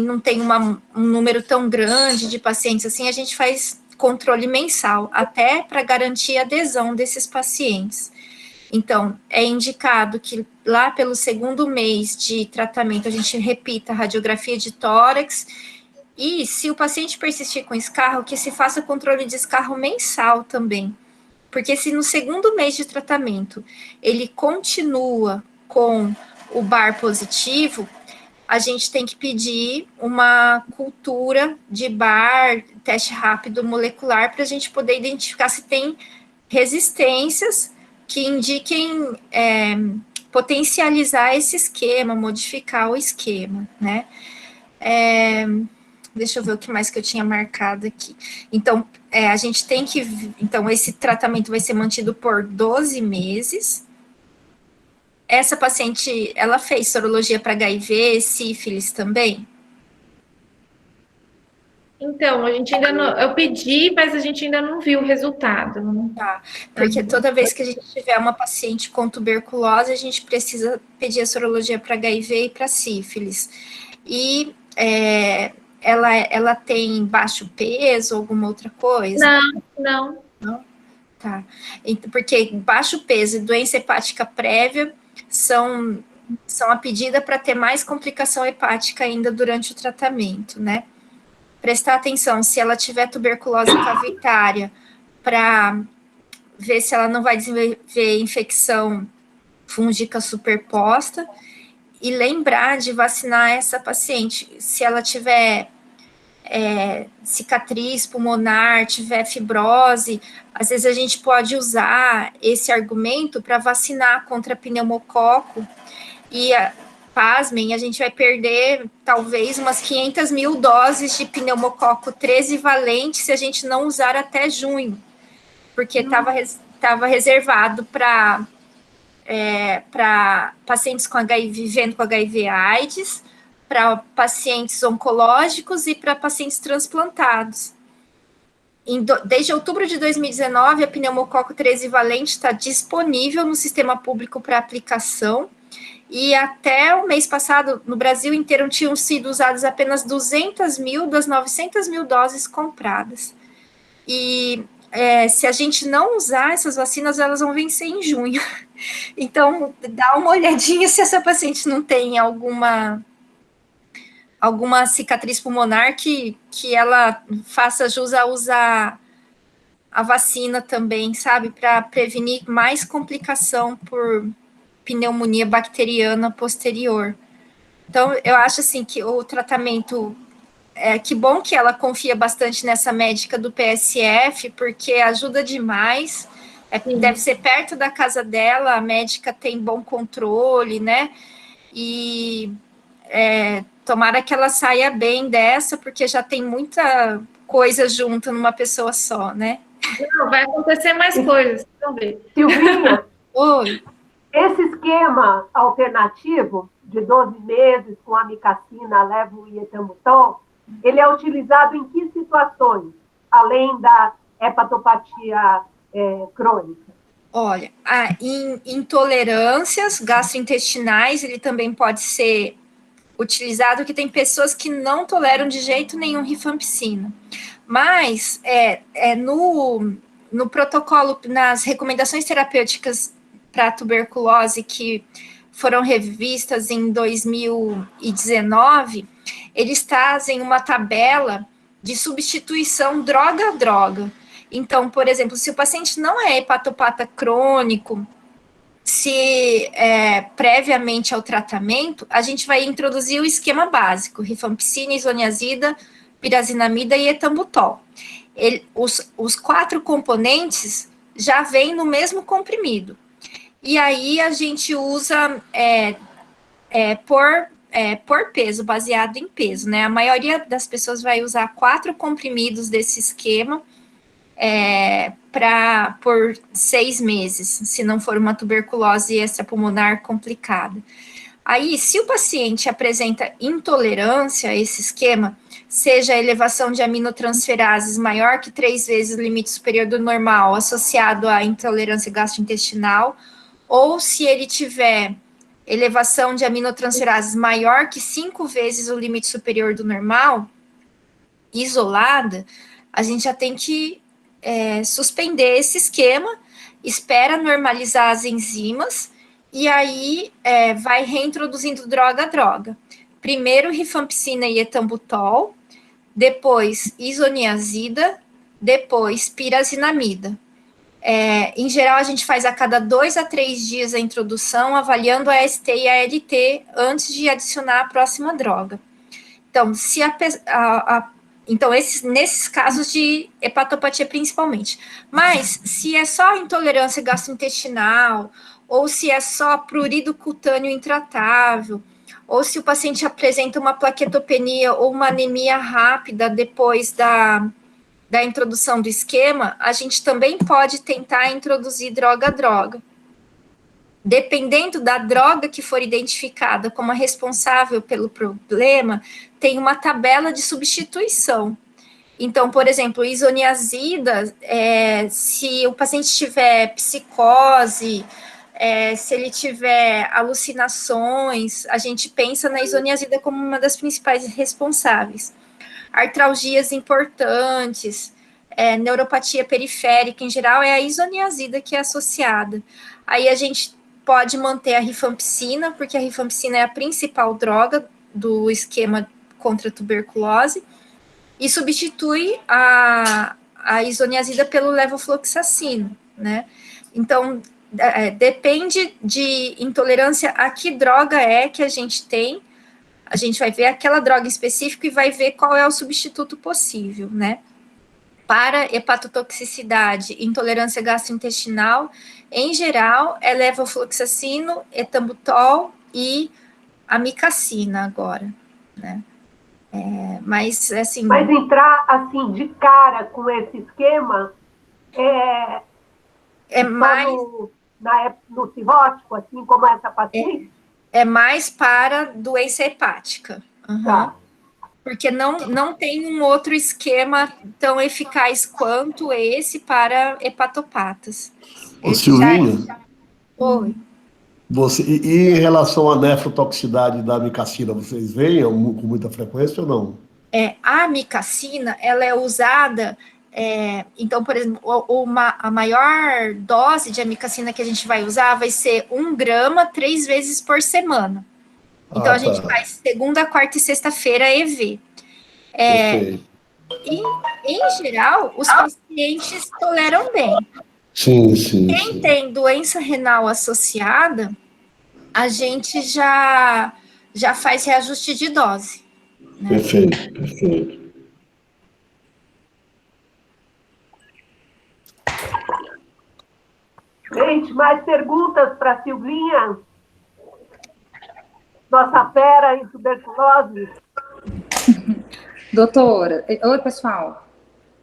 S11: não tem um número tão grande de pacientes assim, a gente faz controle mensal, até para garantir a adesão desses pacientes. Então, é indicado que lá pelo segundo mês de tratamento, a gente repita a radiografia de tórax, e se o paciente persistir com escarro, que se faça controle de escarro mensal também. Porque se no segundo mês de tratamento ele continua com o bar positivo, a gente tem que pedir uma cultura de bar, teste rápido molecular, para a gente poder identificar se tem resistências que indiquem potencializar esse esquema, modificar o esquema, né? Deixa eu ver o que mais que eu tinha marcado aqui. Então, a gente tem que... Então, esse tratamento vai ser mantido por 12 meses. Essa paciente, ela fez sorologia para HIV, sífilis também?
S3: Então, a gente ainda não... Eu pedi, mas a gente ainda não viu o resultado.
S11: Tá, porque toda vez que a gente tiver uma paciente com tuberculose, a gente precisa pedir a sorologia para HIV e para sífilis. E... Ela tem baixo peso, alguma outra coisa?
S3: Não.
S11: Tá. Porque baixo peso e doença hepática prévia são a pedida para ter mais complicação hepática ainda durante o tratamento, né? Prestar atenção se ela tiver tuberculose cavitária, para ver se ela não vai desenvolver infecção fúngica superposta. E lembrar de vacinar essa paciente, se ela tiver cicatriz pulmonar, tiver fibrose, às vezes a gente pode usar esse argumento para vacinar contra pneumococo, e, pasmem, a gente vai perder talvez umas 500 mil doses de pneumococo 13 valente se a gente não usar até junho, porque estava reservado para pacientes com HIV, vivendo com HIV/AIDS, para pacientes oncológicos e para pacientes transplantados. Desde outubro de 2019, a pneumococo 13 valente está disponível no sistema público para aplicação, e até o mês passado, no Brasil inteiro, tinham sido usadas apenas 200 mil das 900 mil doses compradas. E se a gente não usar essas vacinas, elas vão vencer em junho. Então, dá uma olhadinha se essa paciente não tem alguma cicatriz pulmonar que ela faça jus a usar a vacina também, sabe? Para prevenir mais complicação por pneumonia bacteriana posterior. Então, eu acho assim que o tratamento... que bom que ela confia bastante nessa médica do PSF, porque ajuda demais. Deve ser perto da casa dela, a médica tem bom controle, né? E tomara que ela saia bem dessa, porque já tem muita coisa junta numa pessoa só, né?
S3: Não, vai acontecer mais coisas, vamos ver.
S4: Silvinha,
S11: Oi.
S4: Esse esquema alternativo de 12 meses com amikacina, levo e etambutol, ele é utilizado em que situações, além da hepatopatia crônica?
S11: Olha, em intolerâncias gastrointestinais, ele também pode ser utilizado, que tem pessoas que não toleram de jeito nenhum rifampicina. Mas, no protocolo, nas recomendações terapêuticas para tuberculose, que foram revistas em 2019, eles trazem uma tabela de substituição droga-droga. Então, por exemplo, se o paciente não é hepatopata crônico, se previamente ao tratamento, a gente vai introduzir o esquema básico, rifampicina, isoniazida, pirazinamida e etambutol. Os 4 componentes já vêm no mesmo comprimido. E aí a gente usa por peso, baseado em peso, né? A maioria das pessoas vai usar 4 comprimidos desse esquema por 6 meses, se não for uma tuberculose extrapulmonar complicada. Aí, se o paciente apresenta intolerância a esse esquema, seja a elevação de aminotransferases maior que 3 vezes o limite superior do normal, associado à intolerância gastrointestinal, ou se ele tiver elevação de aminotransferases maior que 5 vezes o limite superior do normal, isolada, a gente já tem que suspender esse esquema, espera normalizar as enzimas, e aí vai reintroduzindo droga a droga. Primeiro rifampicina e etambutol, depois isoniazida, depois pirazinamida. Em geral, a gente faz a cada 2 a 3 dias a introdução, avaliando a ST e a LT antes de adicionar a próxima droga. Então, nesses casos de hepatopatia principalmente. Mas, se é só intolerância gastrointestinal, ou se é só prurido cutâneo intratável, ou se o paciente apresenta uma plaquetopenia ou uma anemia rápida depois da introdução do esquema, a gente também pode tentar introduzir droga a droga. Dependendo da droga que for identificada como a responsável pelo problema, tem uma tabela de substituição. Então, por exemplo, isoniazida, se o paciente tiver psicose, se ele tiver alucinações, a gente pensa na isoniazida como uma das principais responsáveis. Artralgias importantes, neuropatia periférica, em geral, é a isoniazida que é associada. Aí a gente pode manter a rifampicina, porque a rifampicina é a principal droga do esquema contra a tuberculose, e substitui a isoniazida pelo levofloxacino, né? Então, depende de intolerância a que droga que a gente tem. A gente vai ver aquela droga em específico e vai ver qual é o substituto possível, né? Para hepatotoxicidade, intolerância gastrointestinal, em geral, é levofloxacino, etambutol e amicacina agora, né? Mas, assim...
S4: Mas entrar, assim, de cara com esse esquema
S11: mais...
S4: no cirrótico, assim como essa paciente?
S11: É mais para doença hepática. Uhum.
S4: Tá.
S11: Porque não tem um outro esquema tão eficaz quanto esse para hepatopatas.
S8: Silvinha?
S11: Oi.
S8: E em relação à nefrotoxicidade da amicacina, vocês veem com muita frequência ou não?
S11: A amicacina, ela é usada... então, por exemplo, a maior dose de amicacina que a gente vai usar vai ser 1 grama 3 vezes por semana. Então, a gente faz segunda, quarta e sexta-feira EV. Em geral, os pacientes toleram bem.
S8: Sim.
S11: Quem tem doença renal associada, a gente já faz reajuste de dose. Né?
S8: Perfeito.
S4: Gente, mais perguntas para a Silvinha? Nossa fera em tuberculose.
S12: Doutora, oi pessoal,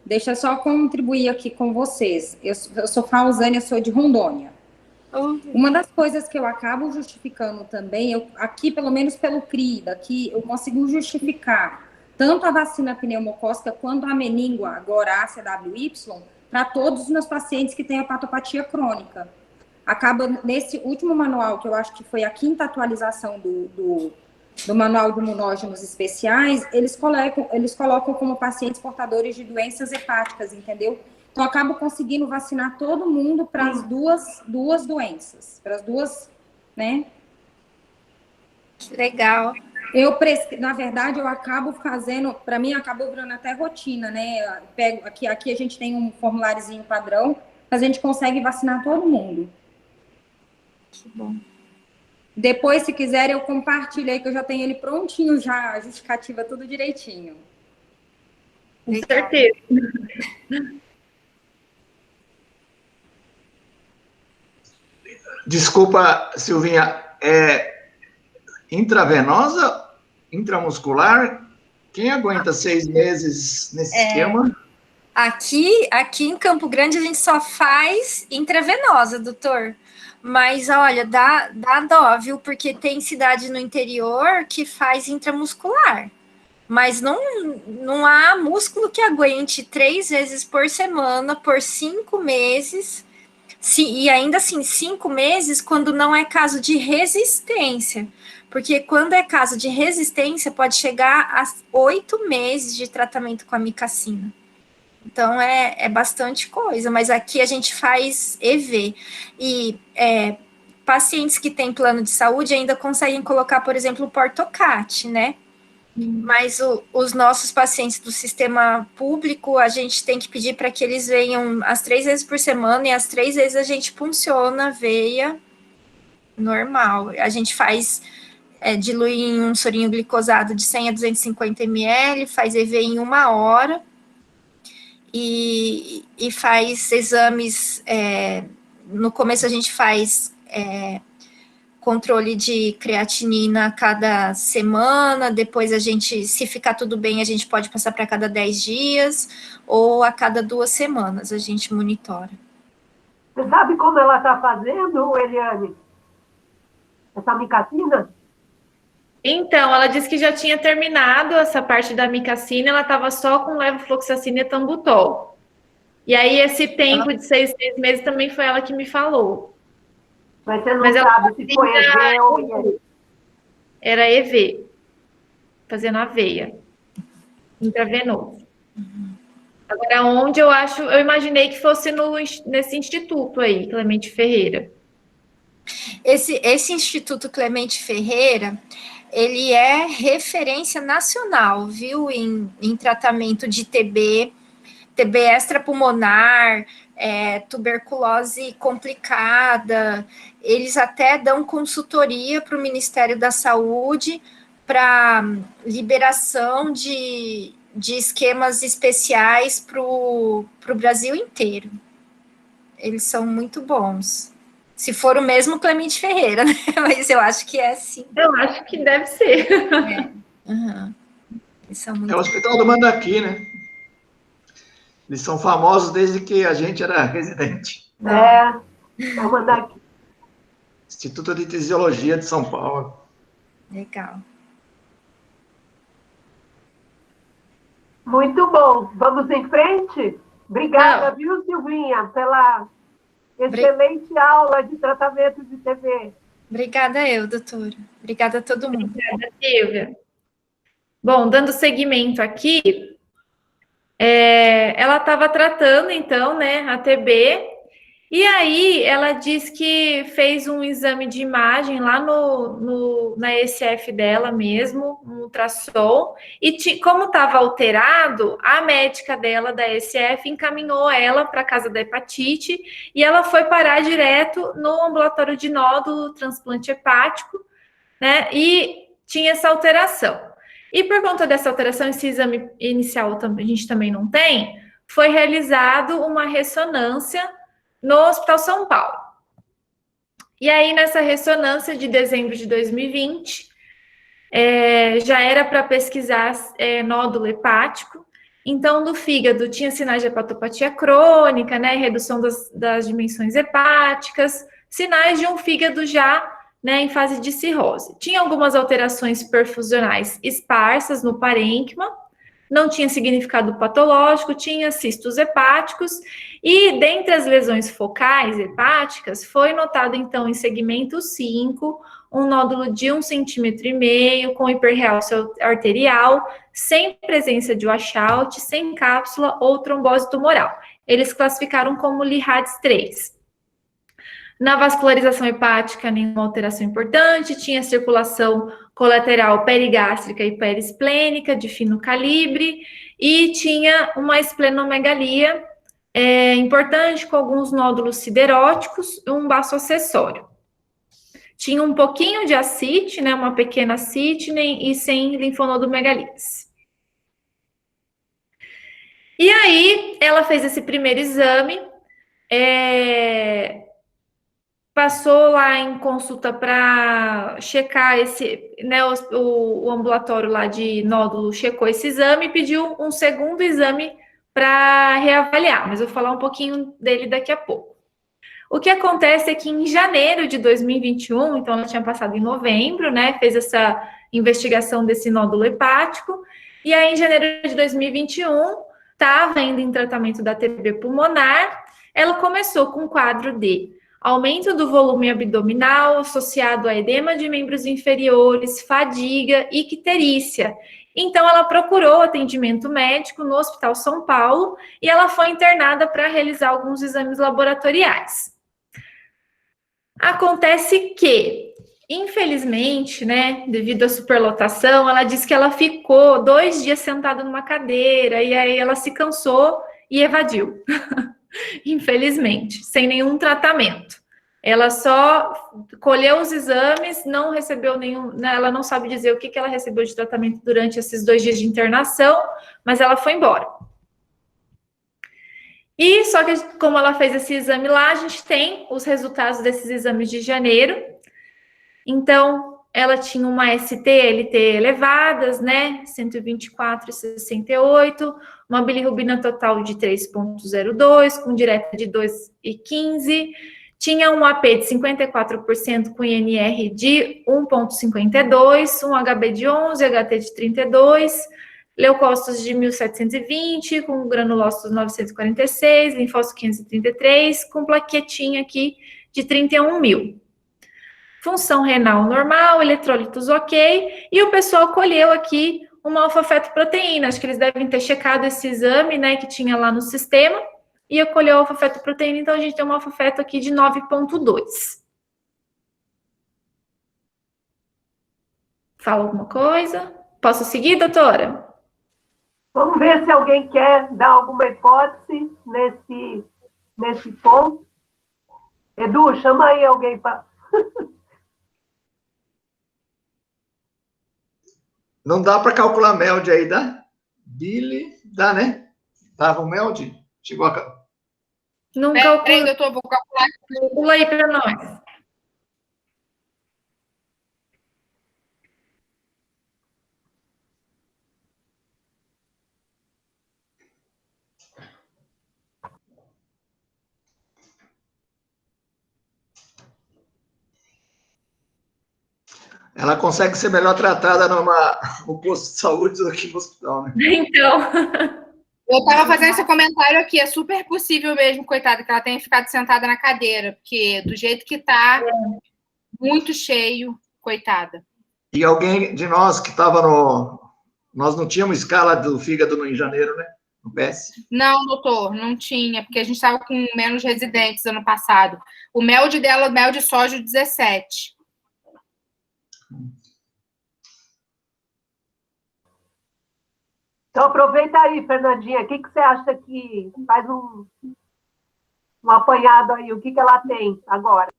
S12: deixa eu só contribuir aqui com vocês. Eu sou Frauzânia, sou de Rondônia. Uma das coisas que eu acabo justificando também, aqui pelo menos pelo CRI, daqui eu consigo justificar tanto a vacina pneumocócica quanto a meningo, agora ACWY, para todos os meus pacientes que têm hepatopatia crônica. Acaba nesse último manual, que eu acho que foi a 5ª atualização do manual de imunógenos especiais, eles colocam como pacientes portadores de doenças hepáticas, entendeu? Então, eu acabo conseguindo vacinar todo mundo para as duas doenças, para as duas, né?
S11: Que legal.
S12: Na verdade, eu acabo fazendo, para mim, acabou virando até rotina, né? Pego, aqui a gente tem um formuláriozinho padrão, mas a gente consegue vacinar todo mundo.
S11: Que bom.
S12: Depois, se quiser, eu compartilho aí, que eu já tenho ele prontinho, já, a justificativa, tudo direitinho.
S3: Com certeza.
S1: Desculpa, Silvinha, intravenosa, intramuscular? Quem aguenta 6 meses nesse esquema?
S11: Aqui em Campo Grande a gente só faz intravenosa, doutor. Mas, olha, dá dó, viu? Porque tem cidade no interior que faz intramuscular. Mas não há músculo que aguente 3 vezes por semana, por 5 meses. E ainda assim, 5 meses quando não é caso de resistência. Porque quando é caso de resistência, pode chegar a 8 meses de tratamento com a micacina. Então, é bastante coisa, mas aqui a gente faz EV. E pacientes que têm plano de saúde ainda conseguem colocar, por exemplo, o Portocat, né? Mas os nossos pacientes do sistema público, a gente tem que pedir para que eles venham as 3 vezes por semana, e as 3 vezes a gente punciona a veia normal. A gente faz, dilui em um sorinho glicosado de 100 a 250 ml, faz EV em 1 hora, e faz exames, no começo a gente faz controle de creatinina a cada semana, depois a gente, se ficar tudo bem, a gente pode passar para cada 10 dias, ou a cada 2 semanas a gente monitora.
S4: Você sabe como ela está fazendo, Eliane? Essa micacina?
S3: Então, ela disse que já tinha terminado essa parte da micacina, ela estava só com levofloxacina e tambutol. E aí, esse tempo de 6 meses também foi ela que me falou.
S4: Mas você não sabe se foi EV ou IE?
S3: Era EV, fazendo a veia, intravenoso. Agora, onde eu imaginei que fosse nesse instituto aí, Clemente Ferreira.
S11: Esse Instituto Clemente Ferreira, ele é referência nacional, viu, em tratamento de TB extrapulmonar, tuberculose complicada. Eles até dão consultoria para o Ministério da Saúde para liberação de esquemas especiais para o Brasil inteiro. Eles são muito bons. Se for o mesmo Clemente Ferreira, né? Mas eu acho que é sim.
S3: Eu acho que deve ser.
S11: Uhum. Eles são muito
S1: o Hospital do Mandaqui, né? Eles são famosos desde que a gente era residente.
S4: É o Mandaqui.
S1: Instituto de Fisiologia de São Paulo.
S11: Legal.
S4: Muito bom. Vamos em frente? Obrigada, viu, Silvinha, pela excelente aula de tratamento de TB.
S11: Obrigada doutora. Obrigada a todo mundo.
S3: Obrigada, Silvia. Bom, dando seguimento aqui, ela estava tratando, então, né, a TB, e aí ela diz que fez um exame de imagem lá na ECF dela mesmo, um ultrassom, e como estava alterado, a médica dela da ECF encaminhou ela para a casa da hepatite, e ela foi parar direto no ambulatório de nódulo, transplante hepático, né, e tinha essa alteração. E por conta dessa alteração, esse exame inicial a gente também não tem, foi realizado uma ressonância no Hospital São Paulo. E aí, nessa ressonância de dezembro de 2020, já era para pesquisar nódulo hepático. Então, do fígado tinha sinais de hepatopatia crônica, né, redução das dimensões hepáticas, sinais de um fígado já, né, em fase de cirrose. Tinha algumas alterações perfusionais esparsas no parênquima, não tinha significado patológico, tinha cistos hepáticos, e dentre as lesões focais hepáticas, foi notado, então, em segmento 5, um nódulo de 1,5 cm, com hiperrealce arterial, sem presença de washout, sem cápsula ou trombose tumoral. Eles classificaram como Lihatz 3. Na vascularização hepática, nenhuma alteração importante, tinha circulação colateral perigástrica e perisplênica de fino calibre, e tinha uma esplenomegalia importante, com alguns nódulos sideróticos e um baço acessório. Tinha um pouquinho de ascite, né, uma pequena ascite, e sem linfonodomegalias. E aí, ela fez esse primeiro exame, passou lá em consulta para checar né, o ambulatório lá de nódulo checou esse exame e pediu um segundo exame para reavaliar, mas eu vou falar um pouquinho dele daqui a pouco. O que acontece é que em janeiro de 2021, então ela tinha passado em novembro, né? Fez essa investigação desse nódulo hepático, e aí em janeiro de 2021, estava ainda em tratamento da TB pulmonar, ela começou com um quadro de aumento do volume abdominal associado a edema de membros inferiores, fadiga e icterícia. Então, ela procurou atendimento médico no Hospital São Paulo e ela foi internada para realizar alguns exames laboratoriais. Acontece que, infelizmente, né, devido à superlotação, ela disse que ela ficou 2 dias sentada numa cadeira e aí ela se cansou e evadiu. Infelizmente, sem nenhum tratamento. Ela só colheu os exames, não recebeu nenhum, ela não sabe dizer o que ela recebeu de tratamento durante esses 2 dias de internação, mas ela foi embora. E só que, como ela fez esse exame lá, a gente tem os resultados desses exames de janeiro. Então, ela tinha uma ST, LT elevadas, né? 124,68, uma bilirrubina total de 3,02, com direta de 2,15, tinha um AP de 54% com INR de 1,52, um HB de 11, HT de 32, leucócitos de 1.720, com granulócitos 946, linfócitos 533, com plaquetinha aqui de 31.000. Função renal normal, eletrólitos ok, e o pessoal colheu aqui uma alfa-fetoproteína. Acho que eles devem ter checado esse exame, né, que tinha lá no sistema, e colheu a alfa-fetoproteína, então a gente tem uma alfa-feto aqui de 9,2. Fala alguma coisa? Posso seguir, doutora?
S4: Vamos ver se alguém quer dar alguma hipótese nesse ponto. Edu, chama aí alguém para...
S1: Não dá para calcular MELD aí, dá? Billy, dá, né? Dava um MELD? Chegou a...
S3: Não calcula.
S2: Peraí, doutor, vou calcular.
S3: Calcula aí para nós.
S1: Ela consegue ser melhor tratada no posto de saúde do que no hospital, né?
S3: Então...
S2: Eu estava fazendo esse comentário aqui, é super possível mesmo, coitada, que ela tenha ficado sentada na cadeira, porque do jeito que tá, muito cheio, coitada.
S1: E alguém de nós que estava no... Nós não tínhamos escala do fígado em janeiro, né? No PS.
S2: Não, doutor, não tinha, porque a gente estava com menos residentes ano passado. O MELD dela, mel de soja 17.
S4: Então, aproveita aí, Fernandinha. O que você acha que faz um apanhado aí? O que ela tem agora?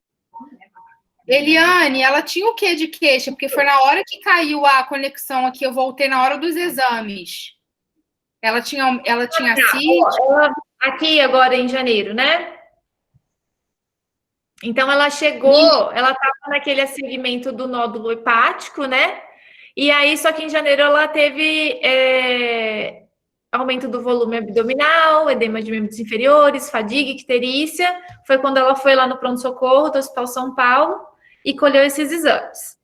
S2: Eliane, ela tinha o que de queixa? Porque foi na hora que caiu a conexão aqui, eu voltei na hora dos exames. Ela tinha CIT.
S3: Aqui agora em janeiro, né? Então ela chegou, ela estava naquele segmento do nódulo hepático, né? E aí, só que em janeiro ela teve aumento do volume abdominal, edema de membros inferiores, fadiga, icterícia. Foi quando ela foi lá no pronto-socorro do Hospital São Paulo e colheu esses exames.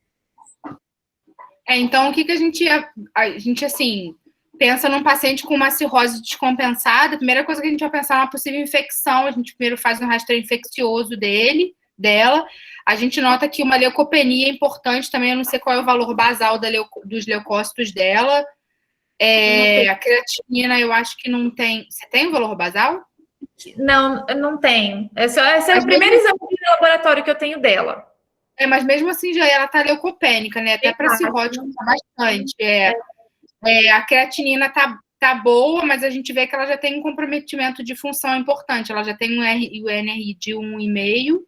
S2: Então, o que a gente assim, pensa num paciente com uma cirrose descompensada, a primeira coisa que a gente vai pensar é uma possível infecção. A gente primeiro faz um rastreio infeccioso dela. A gente nota que uma leucopenia é importante também, eu não sei qual é o valor basal dos leucócitos dela. A creatinina, eu acho que não tem. Você tem o valor basal?
S3: Não, eu não tenho. Esse é o primeiro exame de laboratório que eu tenho dela.
S2: Mas mesmo assim, já ela tá leucopênica, né? Até para cirrótico tá bastante. A creatinina tá boa, mas a gente vê que ela já tem um comprometimento de função importante. Ela já tem o NRI de 1,5,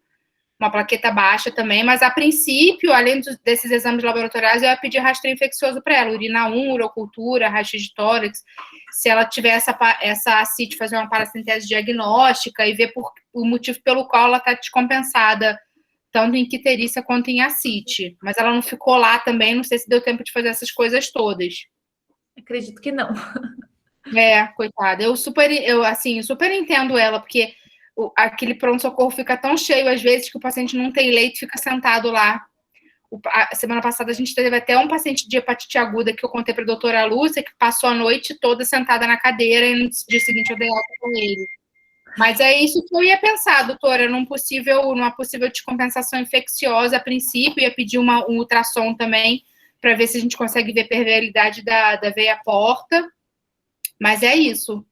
S2: uma plaqueta baixa também, mas a princípio, além desses exames laboratoriais, eu ia pedir rastreio infeccioso para ela, urina 1, urocultura, raio de tórax, se ela tiver essa CIT, fazer uma paracentese diagnóstica e ver o motivo pelo qual ela está descompensada, tanto em icterícia quanto em ascite. Mas ela não ficou lá também, não sei se deu tempo de fazer essas coisas todas.
S3: Acredito que não.
S2: Coitada. Eu super entendo ela, porque aquele pronto-socorro fica tão cheio, às vezes, que o paciente não tem leito e fica sentado lá. A semana passada a gente teve até um paciente de hepatite aguda que eu contei para a doutora Lúcia, que passou a noite toda sentada na cadeira e no dia seguinte eu dei alta com ele. Mas é isso que eu ia pensar, doutora, numa possível descompensação infecciosa a princípio, ia pedir um ultrassom também, para ver se a gente consegue ver permeabilidade da veia porta. Mas é isso,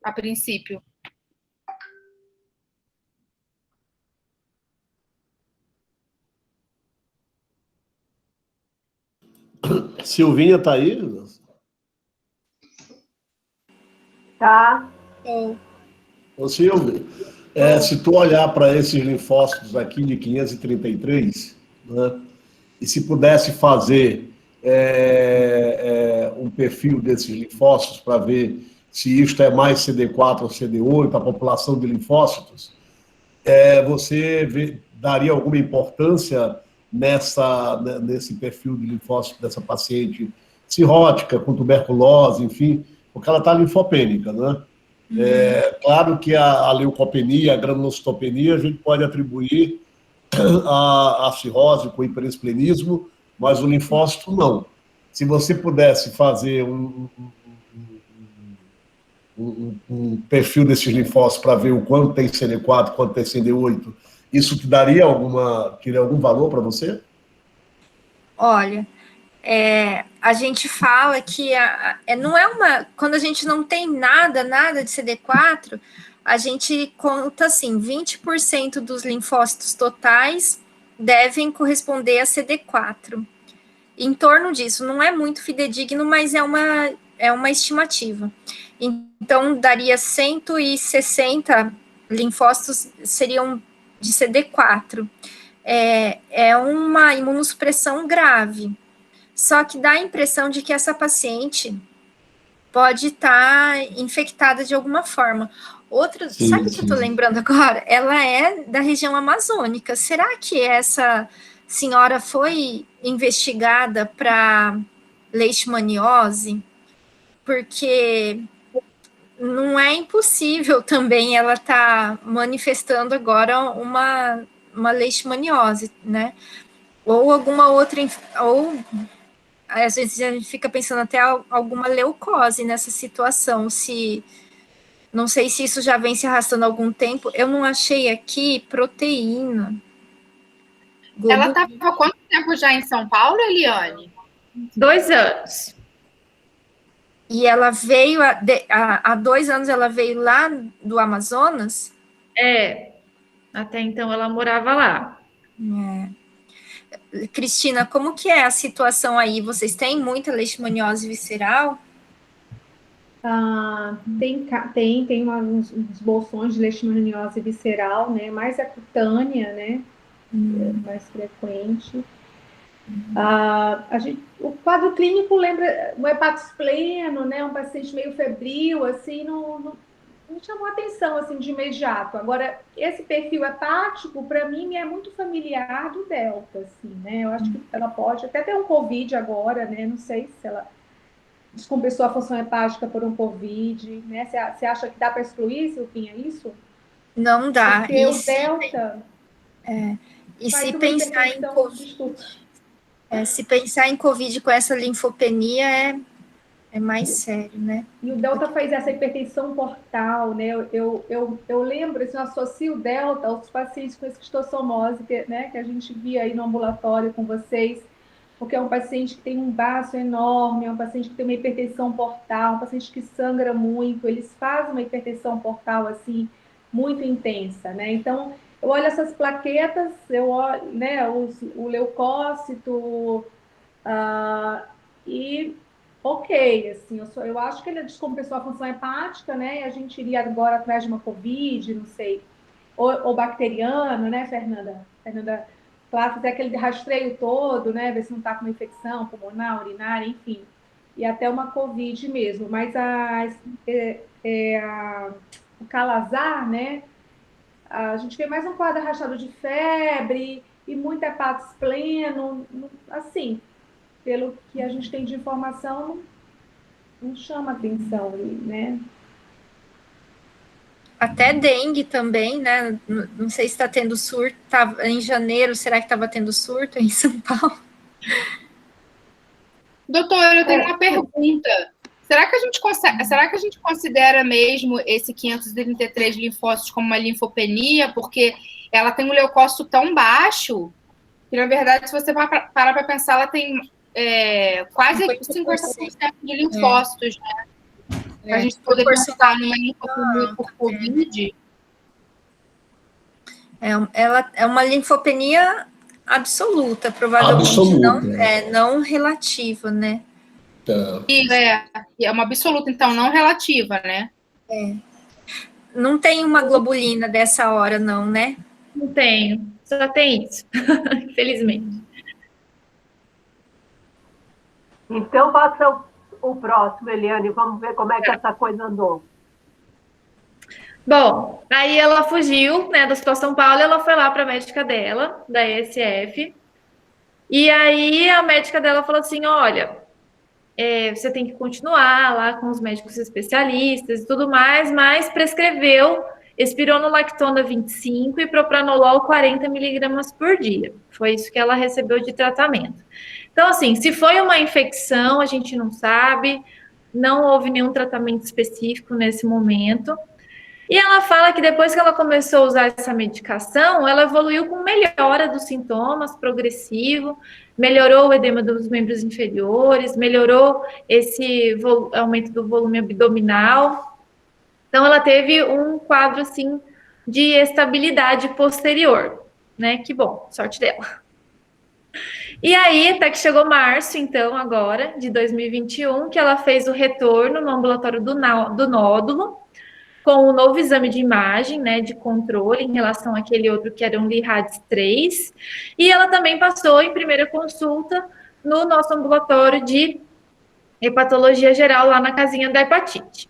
S2: a princípio.
S8: Silvinha está aí?
S4: Tá.
S8: Ô, Silvia, se tu olhar para esses linfócitos aqui de 533, né, e se pudesse fazer um perfil desses linfócitos para ver se isto é mais CD4 ou CD8, a população de linfócitos, você daria alguma importância nesse perfil de linfócito dessa paciente cirrótica, com tuberculose, enfim, porque ela está linfopênica, né? Claro que a leucopenia, a granulocitopenia, a gente pode atribuir a cirrose com hiperesplenismo, mas o linfócito não. Se você pudesse fazer um perfil desses linfócitos para ver o quanto tem CD4, quanto tem CD8, isso te daria algum valor para você?
S11: Olha, a gente fala que não é quando a gente não tem nada de CD4, a gente conta assim, 20% dos linfócitos totais devem corresponder a CD4. Em torno disso, não é muito fidedigno, mas é uma estimativa. Então, daria 160 linfócitos seriam de CD4. É uma imunossupressão grave. Só que dá a impressão de que essa paciente pode estar infectada de alguma forma. Sabe o que eu estou lembrando agora? Ela é da região amazônica. Será que essa senhora foi investigada para leishmaniose? Porque não é impossível também ela estar manifestando agora uma leishmaniose, né? Ou alguma outra, ou às vezes a gente fica pensando até alguma leucose nessa situação, não sei se isso já vem se arrastando há algum tempo. Eu não achei aqui proteína.
S2: Ela estava há quanto tempo já em São Paulo, Eliane?
S3: 2 anos.
S11: E ela veio, há 2 anos ela veio lá do Amazonas?
S3: Até então ela morava lá.
S11: Cristina, como que é a situação aí? Vocês têm muita leishmaniose visceral?
S7: Tem uns bolsões de leishmaniose visceral, né? Mais a cutânea, né? Mais frequente. O quadro clínico lembra o hepatospleno, né? Um paciente meio febril, assim, não chamou atenção assim de imediato. Agora, esse perfil hepático, para mim, é muito familiar do delta, assim, né? Eu acho que ela pode até ter um COVID agora, né? Não sei se ela descompensou a função hepática por um COVID, né? Você acha que dá para excluir, Silvinha, isso?
S11: Não dá.
S7: Porque o delta...
S11: E se pensar em COVID, se pensar em COVID com essa linfopenia é mais sério, né?
S7: E o delta faz essa hipertensão portal, né? Eu lembro, assim, eu associo o delta aos pacientes com esquistossomose, né? Que a gente via aí no ambulatório com vocês, porque é um paciente que tem um baço enorme, é um paciente que tem uma hipertensão portal, um paciente que sangra muito, eles fazem uma hipertensão portal, assim, muito intensa, né? Então, eu olho essas plaquetas, eu olho, né, o leucócito, e ok, assim, eu acho que ele descompensou a função hepática, né? E a gente iria agora atrás de uma COVID, não sei, ou bacteriano, né, Fernanda? Claro, fazer aquele rastreio todo, né? Ver se não está com uma infecção pulmonar, urinária, enfim. E até uma COVID mesmo. Mas o calazar, né? A gente vê mais um quadro arrastado de febre e muito hepatospleno, assim, pelo que a gente tem de informação, não chama atenção, né?
S11: Até dengue também, né? Não sei se está tendo surto. Tava em janeiro, será que estava tendo surto em São Paulo?
S2: Doutora, eu tenho uma pergunta. Será que a gente considera mesmo esse 533 linfócitos como uma linfopenia? Porque ela tem um leucócito tão baixo que, na verdade, se você parar para pensar, ela tem quase 50% de linfócitos, né? Para a gente poder pensar numa linfopenia por Covid.
S11: Ela é uma linfopenia absoluta, provavelmente.
S8: Absoluta.
S11: Não relativa, né?
S2: Isso, é uma absoluta, então, não relativa, né?
S11: Não tem uma globulina dessa hora, não, né?
S3: Não tenho, só tem isso, infelizmente.
S4: Então, passa o próximo, Eliane, vamos ver como é que essa coisa andou.
S3: Bom, aí ela fugiu, né, do Hospital São Paulo, e ela foi lá para a médica dela, da ESF, e aí a médica dela falou assim, olha, você tem que continuar lá com os médicos especialistas e tudo mais, mas prescreveu espironolactona 25 e propranolol 40 miligramas por dia. Foi isso que ela recebeu de tratamento. Então, assim, se foi uma infecção, a gente não sabe, não houve nenhum tratamento específico nesse momento. E ela fala que depois que ela começou a usar essa medicação, ela evoluiu com melhora dos sintomas, progressivo, melhorou o edema dos membros inferiores, melhorou esse aumento do volume abdominal. Então, ela teve um quadro, assim, de estabilidade posterior, né? Que bom, sorte dela. E aí, até que chegou março, então, agora, de 2021, que ela fez o retorno no ambulatório do nódulo, com um novo exame de imagem, né, de controle em relação àquele outro que era um LIHADS 3, e ela também passou em primeira consulta no nosso ambulatório de hepatologia geral, lá na casinha da hepatite.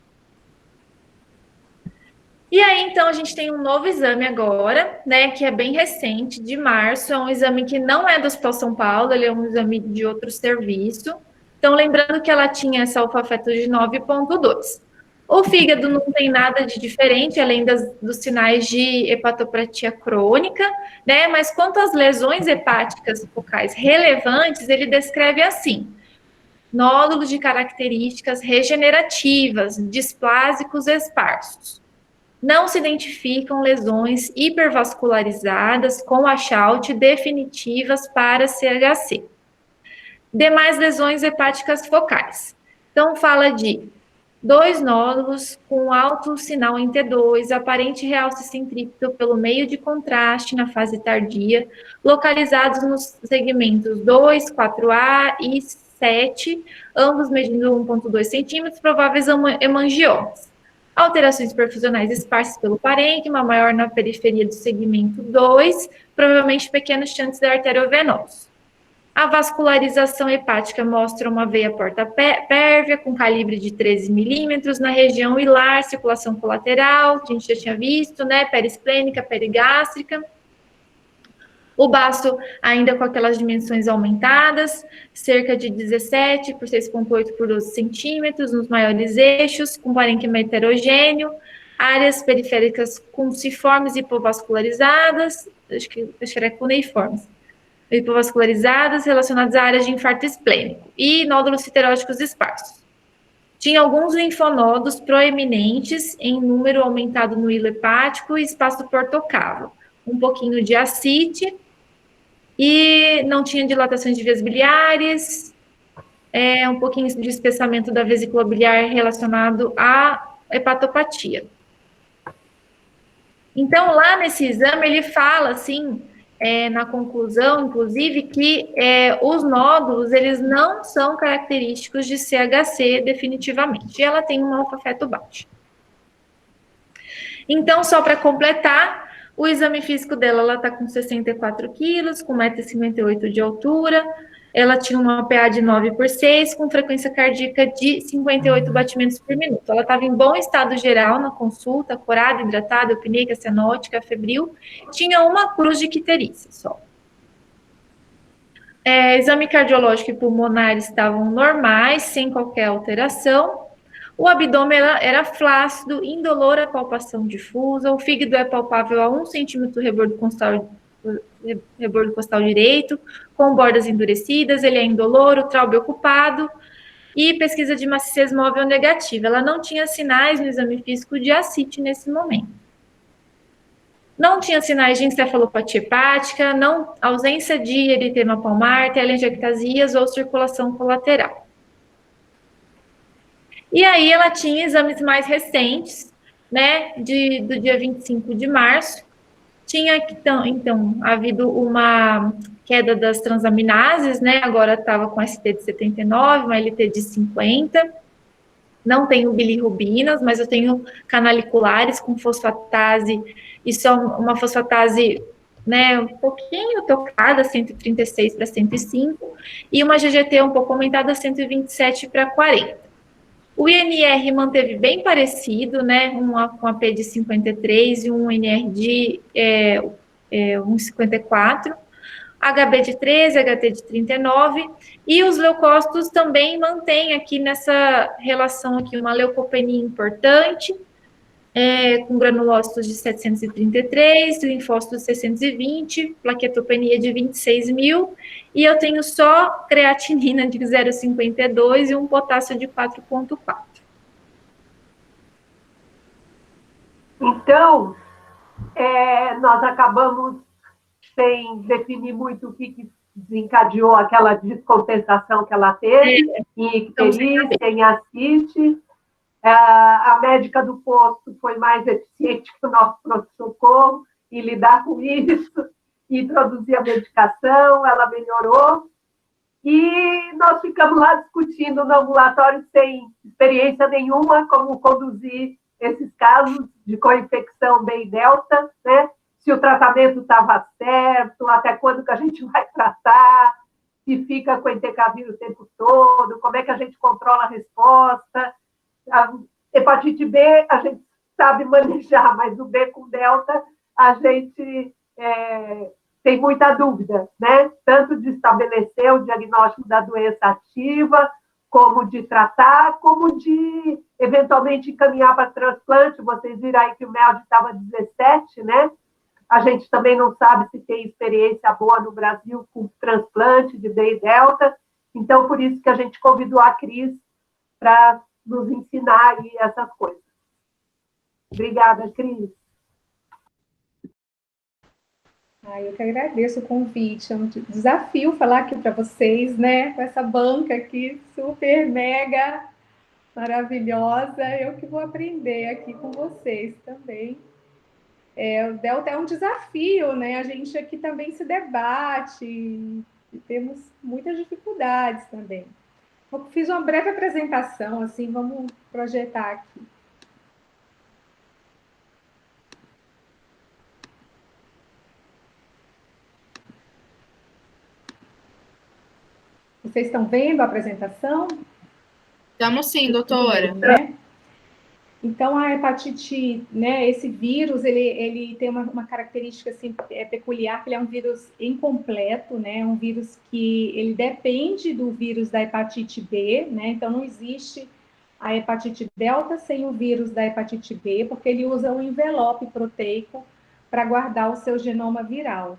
S3: E aí, então, a gente tem um novo exame agora, né, que é bem recente, de março, é um exame que não é do Hospital São Paulo, ele é um exame de outro serviço. Então, lembrando que ela tinha essa alfa-feto de 9,2. O fígado não tem nada de diferente, além dos sinais de hepatopatia crônica, né? Mas quanto às lesões hepáticas focais relevantes, ele descreve assim: nódulos de características regenerativas, displásicos esparsos. Não se identificam lesões hipervascularizadas com Achaut definitivas para CHC. Demais lesões hepáticas focais. Então, fala de 2 nódulos com alto sinal em T2, aparente realce centrípeto pelo meio de contraste na fase tardia, localizados nos segmentos 2, 4A e 7, ambos medindo 1,2 centímetros, prováveis hemangiomas. Alterações perfusionais esparsas pelo parênquima, maior na periferia do segmento 2, provavelmente pequenos chantes da arteriovenosa. A vascularização hepática mostra uma veia porta pérvia com calibre de 13 milímetros na região hilar, circulação colateral, que a gente já tinha visto, né, perisplênica, perigástrica. O baço ainda com aquelas dimensões aumentadas, cerca de 17 por 6,8 por 12 centímetros, nos maiores eixos, com parênquima heterogêneo, áreas periféricas cunciformes e hipovascularizadas, acho que era cuneiformes, hipovascularizadas relacionadas a áreas de infarto esplênico e nódulos citeróticos esparsos. Tinha alguns linfonodos proeminentes em número aumentado no hilo hepático e espaço portocavo, um pouquinho de ascite e não tinha dilatações de vias biliares, um pouquinho de espessamento da vesícula biliar relacionado à hepatopatia. Então, lá nesse exame, ele fala, assim, na conclusão, inclusive, que os nódulos, eles não são característicos de CHC definitivamente, e ela tem um alfa-feto baixo. Então, só para completar, o exame físico dela, ela está com 64 quilos, com 1,58 m de altura, ela tinha uma PA de 9/6, com frequência cardíaca de 58 batimentos por minuto. Ela estava em bom estado geral na consulta, corada, hidratada, eupneica, cianótica, febril, tinha uma cruz de icterícia só. Exame cardiológico e pulmonar estavam normais, sem qualquer alteração. O abdômen era flácido, indolor à palpação difusa, o fígado é palpável a 1 centímetro do rebordo costal direito, com bordas endurecidas, ele é indolor, o traube ocupado, e pesquisa de maciez móvel negativa. Ela não tinha sinais no exame físico de ascite nesse momento. Não tinha sinais de encefalopatia hepática, ausência de eritema palmar, telangiectasias ou circulação colateral. E aí ela tinha exames mais recentes, né, do dia 25 de março. Tinha, então, havido uma queda das transaminases, né, agora estava com ST de 79, uma LT de 50. Não tenho bilirrubinas, mas eu tenho canaliculares com fosfatase, e só uma fosfatase, né, um pouquinho tocada, 136 para 105, e uma GGT um pouco aumentada, 127 para 40. O INR manteve bem parecido, né, com a P de 53 e um INR de 1,54, HB de 13, HT de 39, e os leucócitos também mantêm aqui nessa relação aqui uma leucopenia importante, com granulócitos de 733, linfócitos de 620, plaquetopenia de 26 mil, e eu tenho só creatinina de 0,52 e um potássio de 4,4.
S4: Então, nós acabamos sem definir muito o que desencadeou aquela descompensação que ela teve, em icterícia, em ascite. A médica do posto foi mais eficiente que o nosso pronto-socorro em lidar com isso, e introduzir a medicação, ela melhorou. E nós ficamos lá discutindo no ambulatório, sem experiência nenhuma, como conduzir esses casos de co-infecção B e delta, né? Se o tratamento estava certo, até quando que a gente vai tratar, se fica com entecavir o tempo todo, como é que a gente controla a resposta. A hepatite B a gente sabe manejar, mas o B com delta a gente tem muita dúvida, né? Tanto de estabelecer o diagnóstico da doença ativa, como de tratar, como de eventualmente encaminhar para transplante. Vocês viram aí que o MELD estava 17, né? A gente também não sabe se tem experiência boa no Brasil com transplante de B e delta. Então, por isso que a gente convidou a Cris para nos ensinar aí essas coisas. Obrigada, Cris.
S7: Eu que agradeço o convite. É um desafio falar aqui para vocês, né? Com essa banca aqui super, mega maravilhosa. Eu que vou aprender aqui com vocês também. O Delta é um desafio, né? A gente aqui também se debate e temos muitas dificuldades também. Eu fiz uma breve apresentação, assim, vamos projetar aqui. Vocês estão vendo a apresentação?
S2: Estamos sim, doutora.
S7: Né? Então, a hepatite, né, esse vírus, ele tem uma característica assim, peculiar, que ele é um vírus incompleto, né, um vírus que ele depende do vírus da hepatite B, né, então não existe a hepatite delta sem o vírus da hepatite B, porque ele usa um envelope proteico para guardar o seu genoma viral.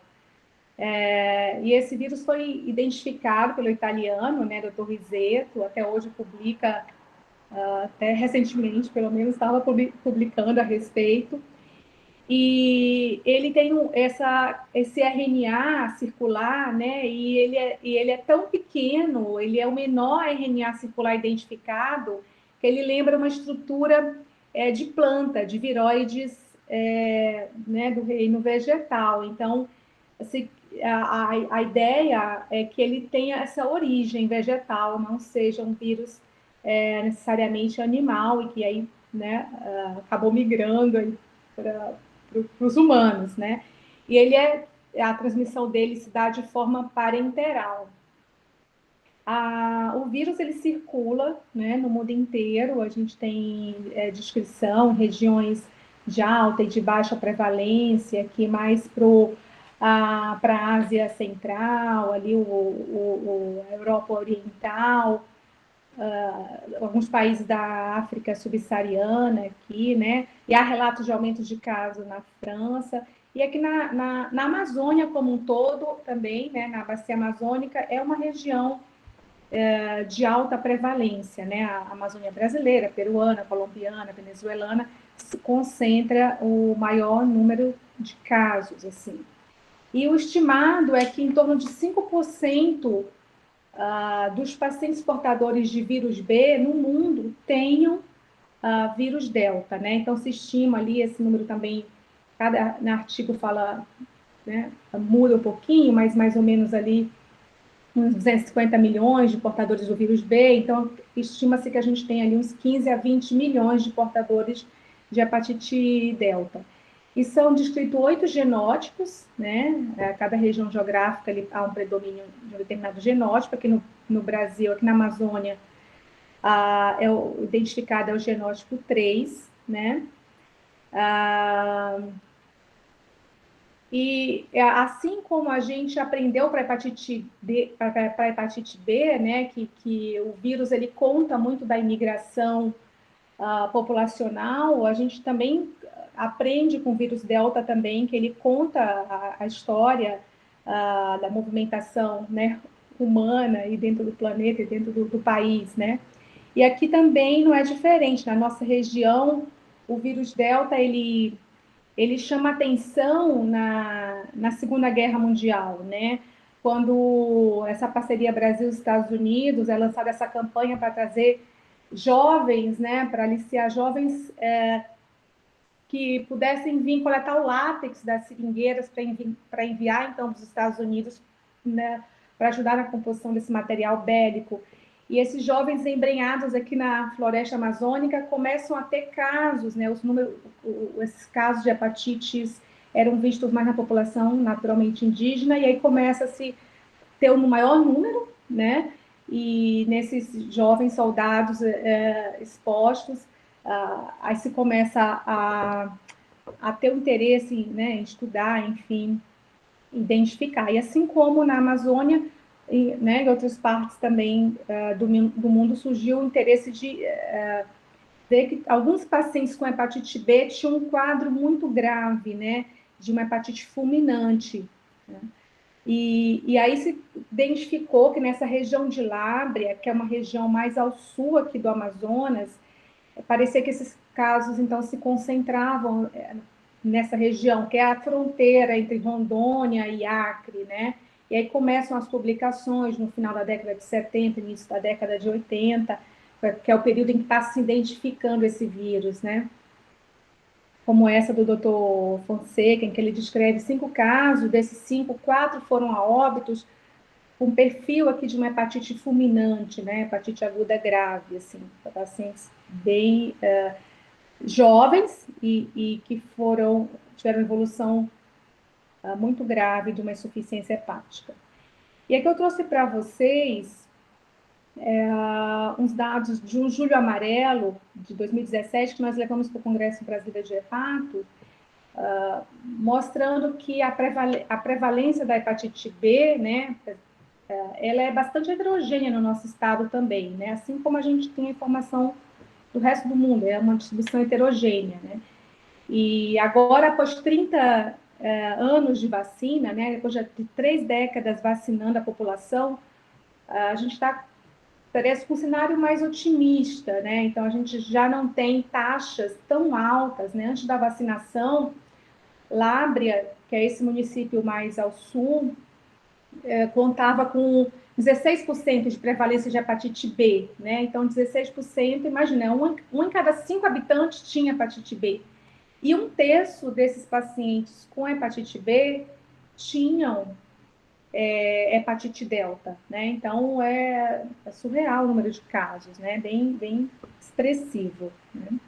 S7: E esse vírus foi identificado pelo italiano, né, Dr. Risetto, até hoje publica, até recentemente, pelo menos, estava publicando a respeito. E ele tem esse RNA circular, né, e ele é tão pequeno, ele é o menor RNA circular identificado, que ele lembra uma estrutura de planta, de viroides, né, do reino vegetal. Então, assim, a ideia é que ele tenha essa origem vegetal, não seja um vírus necessariamente animal, e que aí, né, acabou migrando para os humanos, né? E a transmissão dele se dá de forma parenteral. O vírus, ele circula, né, no mundo inteiro. A gente tem descrição, regiões de alta e de baixa prevalência, aqui mais para a Ásia Central, ali a Europa Oriental, alguns países da África subsaariana aqui, né? E há relatos de aumento de casos na França. E aqui na Amazônia como um todo também, né? Na bacia amazônica, é uma região de alta prevalência, né? A Amazônia brasileira, peruana, colombiana, venezuelana, se concentra o maior número de casos, assim. E o estimado é que em torno de 5% dos pacientes portadores de vírus B no mundo tenham vírus delta, né? Então se estima ali esse número também, cada artigo fala, né, muda um pouquinho, mas mais ou menos ali uns 250 milhões de portadores do vírus B, então estima-se que a gente tem ali uns 15 a 20 milhões de portadores de hepatite delta. E são descritos 8 genótipos, né? Cada região geográfica ali, há um predomínio de um determinado genótipo. Aqui no Brasil, aqui na Amazônia, identificado é o genótipo 3, né? E assim como a gente aprendeu para hepatite B, né, que o vírus ele conta muito da imigração populacional, a gente também aprende com o vírus delta também, que ele conta a história da movimentação, né, humana e dentro do planeta e dentro do país, né? E aqui também não é diferente. Na nossa região, o vírus delta ele chama atenção na Segunda Guerra Mundial, né? Quando essa parceria Brasil-Estados Unidos é lançada essa campanha para trazer jovens, né, para aliciar jovens que pudessem vir coletar o látex das seringueiras para enviar, então, para os Estados Unidos, né, para ajudar na composição desse material bélico. E esses jovens embrenhados aqui na floresta amazônica começam a ter casos, né, esses casos de hepatites eram vistos mais na população naturalmente indígena, e aí começa a se ter um maior número, né, e nesses jovens soldados expostos, aí se começa a ter um interesse, né, em estudar, enfim, identificar. E assim como na Amazônia, né, em outras partes também do mundo, surgiu o interesse de ver que alguns pacientes com hepatite B tinham um quadro muito grave, né, de uma hepatite fulminante, né? E aí se identificou que nessa região de Lábrea, que é uma região mais ao sul aqui do Amazonas, parecia que esses casos, então, se concentravam nessa região, que é a fronteira entre Rondônia e Acre, né? E aí começam as publicações no final da década de 70, início da década de 80, que é o período em que está se identificando esse vírus, né? Como essa do Dr. Fonseca, em que ele descreve 5 casos, desses 5, 4 foram a óbitos, com perfil aqui de uma hepatite fulminante, né? Hepatite aguda grave, assim, para pacientes bem jovens e que tiveram evolução muito grave de uma insuficiência hepática. E aqui eu trouxe para vocês uns dados de um Julho Amarelo, de 2017, que nós levamos para o Congresso Brasileiro de Hepato, mostrando que a prevalência da hepatite B, né, ela é bastante heterogênea no nosso estado também, né, assim como a gente tem a informação do resto do mundo, é uma distribuição heterogênea, né. E agora, após 30 anos de vacina, né, depois de 3 décadas vacinando a população, a gente parece com um cenário mais otimista, né? Então, a gente já não tem taxas tão altas, né? Antes da vacinação, Lábrea, que é esse município mais ao sul, contava com 16% de prevalência de hepatite B, né? Então, 16%, imagina, um em cada 5 habitantes tinha hepatite B. E 1/3 desses pacientes com hepatite B tinham hepatite delta, né? Então, é surreal o número de casos, né? Bem expressivo, né?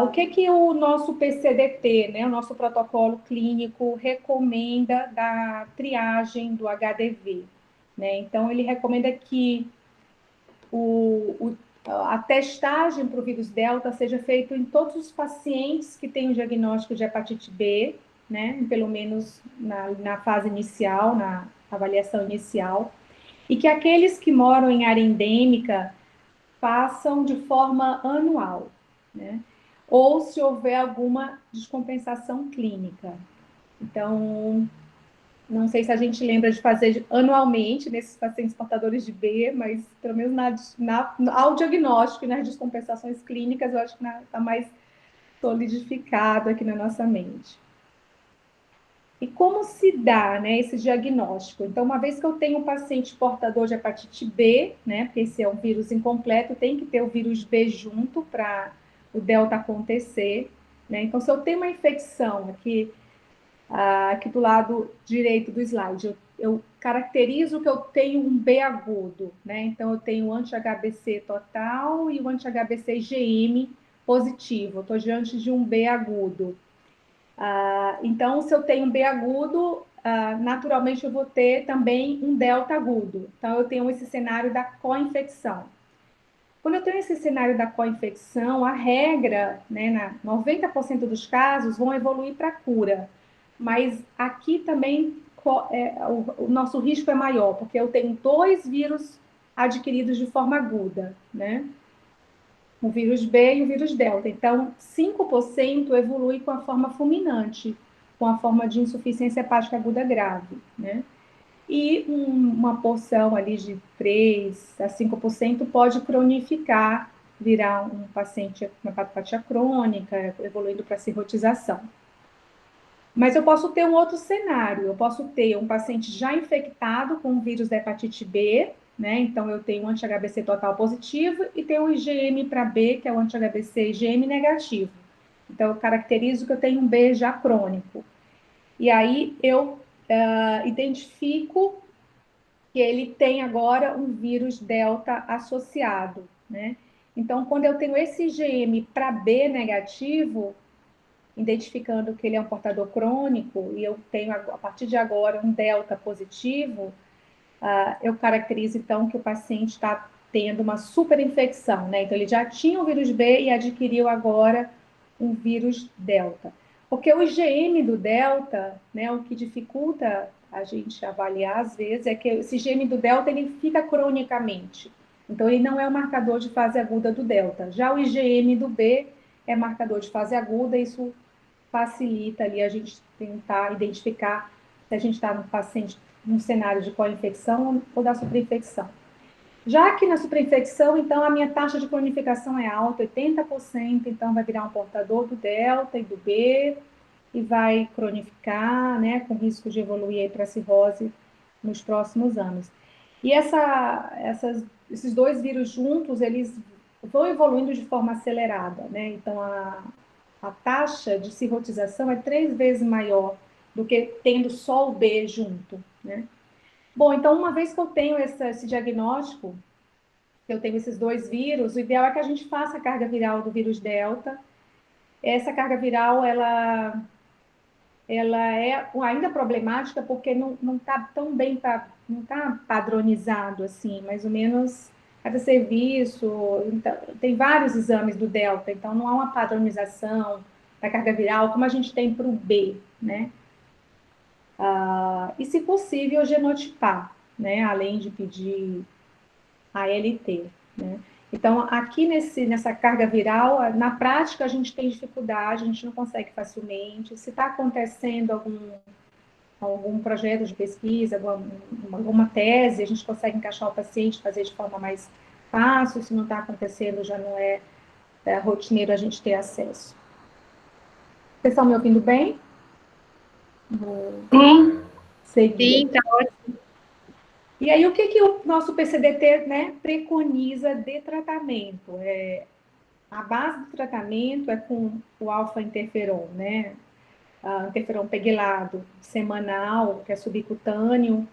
S7: O que o nosso PCDT, né, o nosso protocolo clínico, recomenda da triagem do HDV, né? Então, ele recomenda que a testagem para o vírus delta seja feita em todos os pacientes que têm o diagnóstico de hepatite B, né, pelo menos na fase inicial, na avaliação inicial, e que aqueles que moram em área endêmica façam de forma anual, né? Ou se houver alguma descompensação clínica. Então, não sei se a gente lembra de fazer anualmente nesses pacientes portadores de B, mas pelo menos ao diagnóstico e nas descompensações clínicas, eu acho que está mais solidificado aqui na nossa mente. E como se dá, né, esse diagnóstico? Então, uma vez que eu tenho um paciente portador de hepatite B, né, porque esse é um vírus incompleto, tem que ter o vírus B junto para o delta acontecer, né? Então, se eu tenho uma infecção aqui do lado direito do slide, eu caracterizo que eu tenho um B agudo, né? Então, eu tenho o anti-HBC total e o anti-HBC IgM positivo. Eu estou diante de um B agudo. Então, se eu tenho um B agudo, naturalmente eu vou ter também um delta agudo. Então, eu tenho esse cenário da co-infecção. Quando eu tenho esse cenário da co-infecção, a regra, né, 90% dos casos, vão evoluir para cura. Mas aqui também o nosso risco é maior, porque eu tenho 2 vírus adquiridos de forma aguda, né? O vírus B e o vírus delta. Então, 5% evolui com a forma fulminante, com a forma de insuficiência hepática aguda grave, né? E uma porção ali de 3 a 5% pode cronificar, virar um paciente com hepatopatia crônica, evoluindo para cirrotização. Mas eu posso ter um outro cenário, eu posso ter um paciente já infectado com o vírus da hepatite B, né? Então, eu tenho um anti-HBC total positivo e tenho um IgM para B, que é o anti-HBC IgM negativo. Então, eu caracterizo que eu tenho um B já crônico. E aí, eu identifico que ele tem agora um vírus delta associado, né? Então, quando eu tenho esse IgM para B negativo, identificando que ele é um portador crônico, e eu tenho, a partir de agora, um delta positivo, eu caracterizo, então, que o paciente está tendo uma superinfecção, né? Então, ele já tinha o vírus B e adquiriu agora um vírus delta. Porque o IgM do delta, né, o que dificulta a gente avaliar, às vezes, é que esse IgM do delta, ele fica cronicamente. Então, ele não é o marcador de fase aguda do delta. Já o IgM do B é marcador de fase aguda, isso facilita ali a gente tentar identificar se a gente está no paciente num cenário de co-infecção ou da superinfecção. Já que na superinfecção, então, a minha taxa de cronificação é alta, 80%, então vai virar um portador do delta e do B, e vai cronificar, né, com risco de evoluir para cirrose nos próximos anos. E esses 2 vírus juntos, eles vão evoluindo de forma acelerada, né? Então, a taxa de cirrotização é 3 vezes maior do que tendo só o B junto, né? Bom, então, uma vez que eu tenho esse diagnóstico, que eu tenho esses 2 vírus, o ideal é que a gente faça a carga viral do vírus delta. Essa carga viral, ela é ainda problemática porque não está tão bem, não está padronizado, assim, mais ou menos cada serviço, então, tem vários exames do delta, então não há uma padronização da carga viral como a gente tem para o B, né? E, se possível, genotipar, né? Além de pedir ALT, né? Então, aqui nessa carga viral, na prática, a gente tem dificuldade, a gente não consegue facilmente. Se está acontecendo algum projeto de pesquisa, alguma tese, a gente consegue encaixar o paciente, fazer de forma mais fácil. Se não está acontecendo, já não é rotineiro a gente ter acesso. Vocês estão me ouvindo bem?
S11: Sim.
S7: Seguir.
S11: Sim, tá ótimo.
S7: E aí, o que o nosso PCDT, né, preconiza de tratamento? A base do tratamento é com o alfa-interferon, né? Interferon pegilado semanal, que é subcutâneo,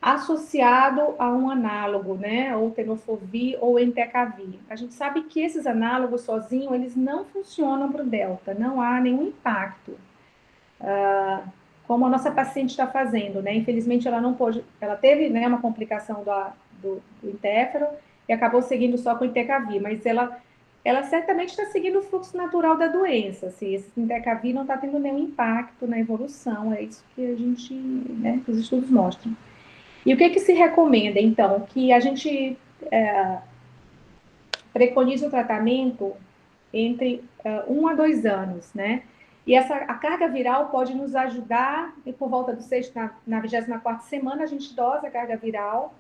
S7: associado a um análogo, né? Ou tenofovir ou entecavir. A gente sabe que esses análogos sozinhos, eles não funcionam para o delta, não há nenhum impacto. Como a nossa paciente está fazendo, né? Infelizmente, ela não pôde, ela teve, né, uma complicação do interferon e acabou seguindo só com o entecavir, mas ela certamente está seguindo o fluxo natural da doença. Assim, esse entecavir não está tendo nenhum impacto na evolução, é isso que a gente, né, que os estudos mostram. E o que se recomenda, então? Que a gente preconize o tratamento entre 1 a 2 anos, né? E a carga viral pode nos ajudar, e por volta do na 24ª semana, a gente dosa a carga viral.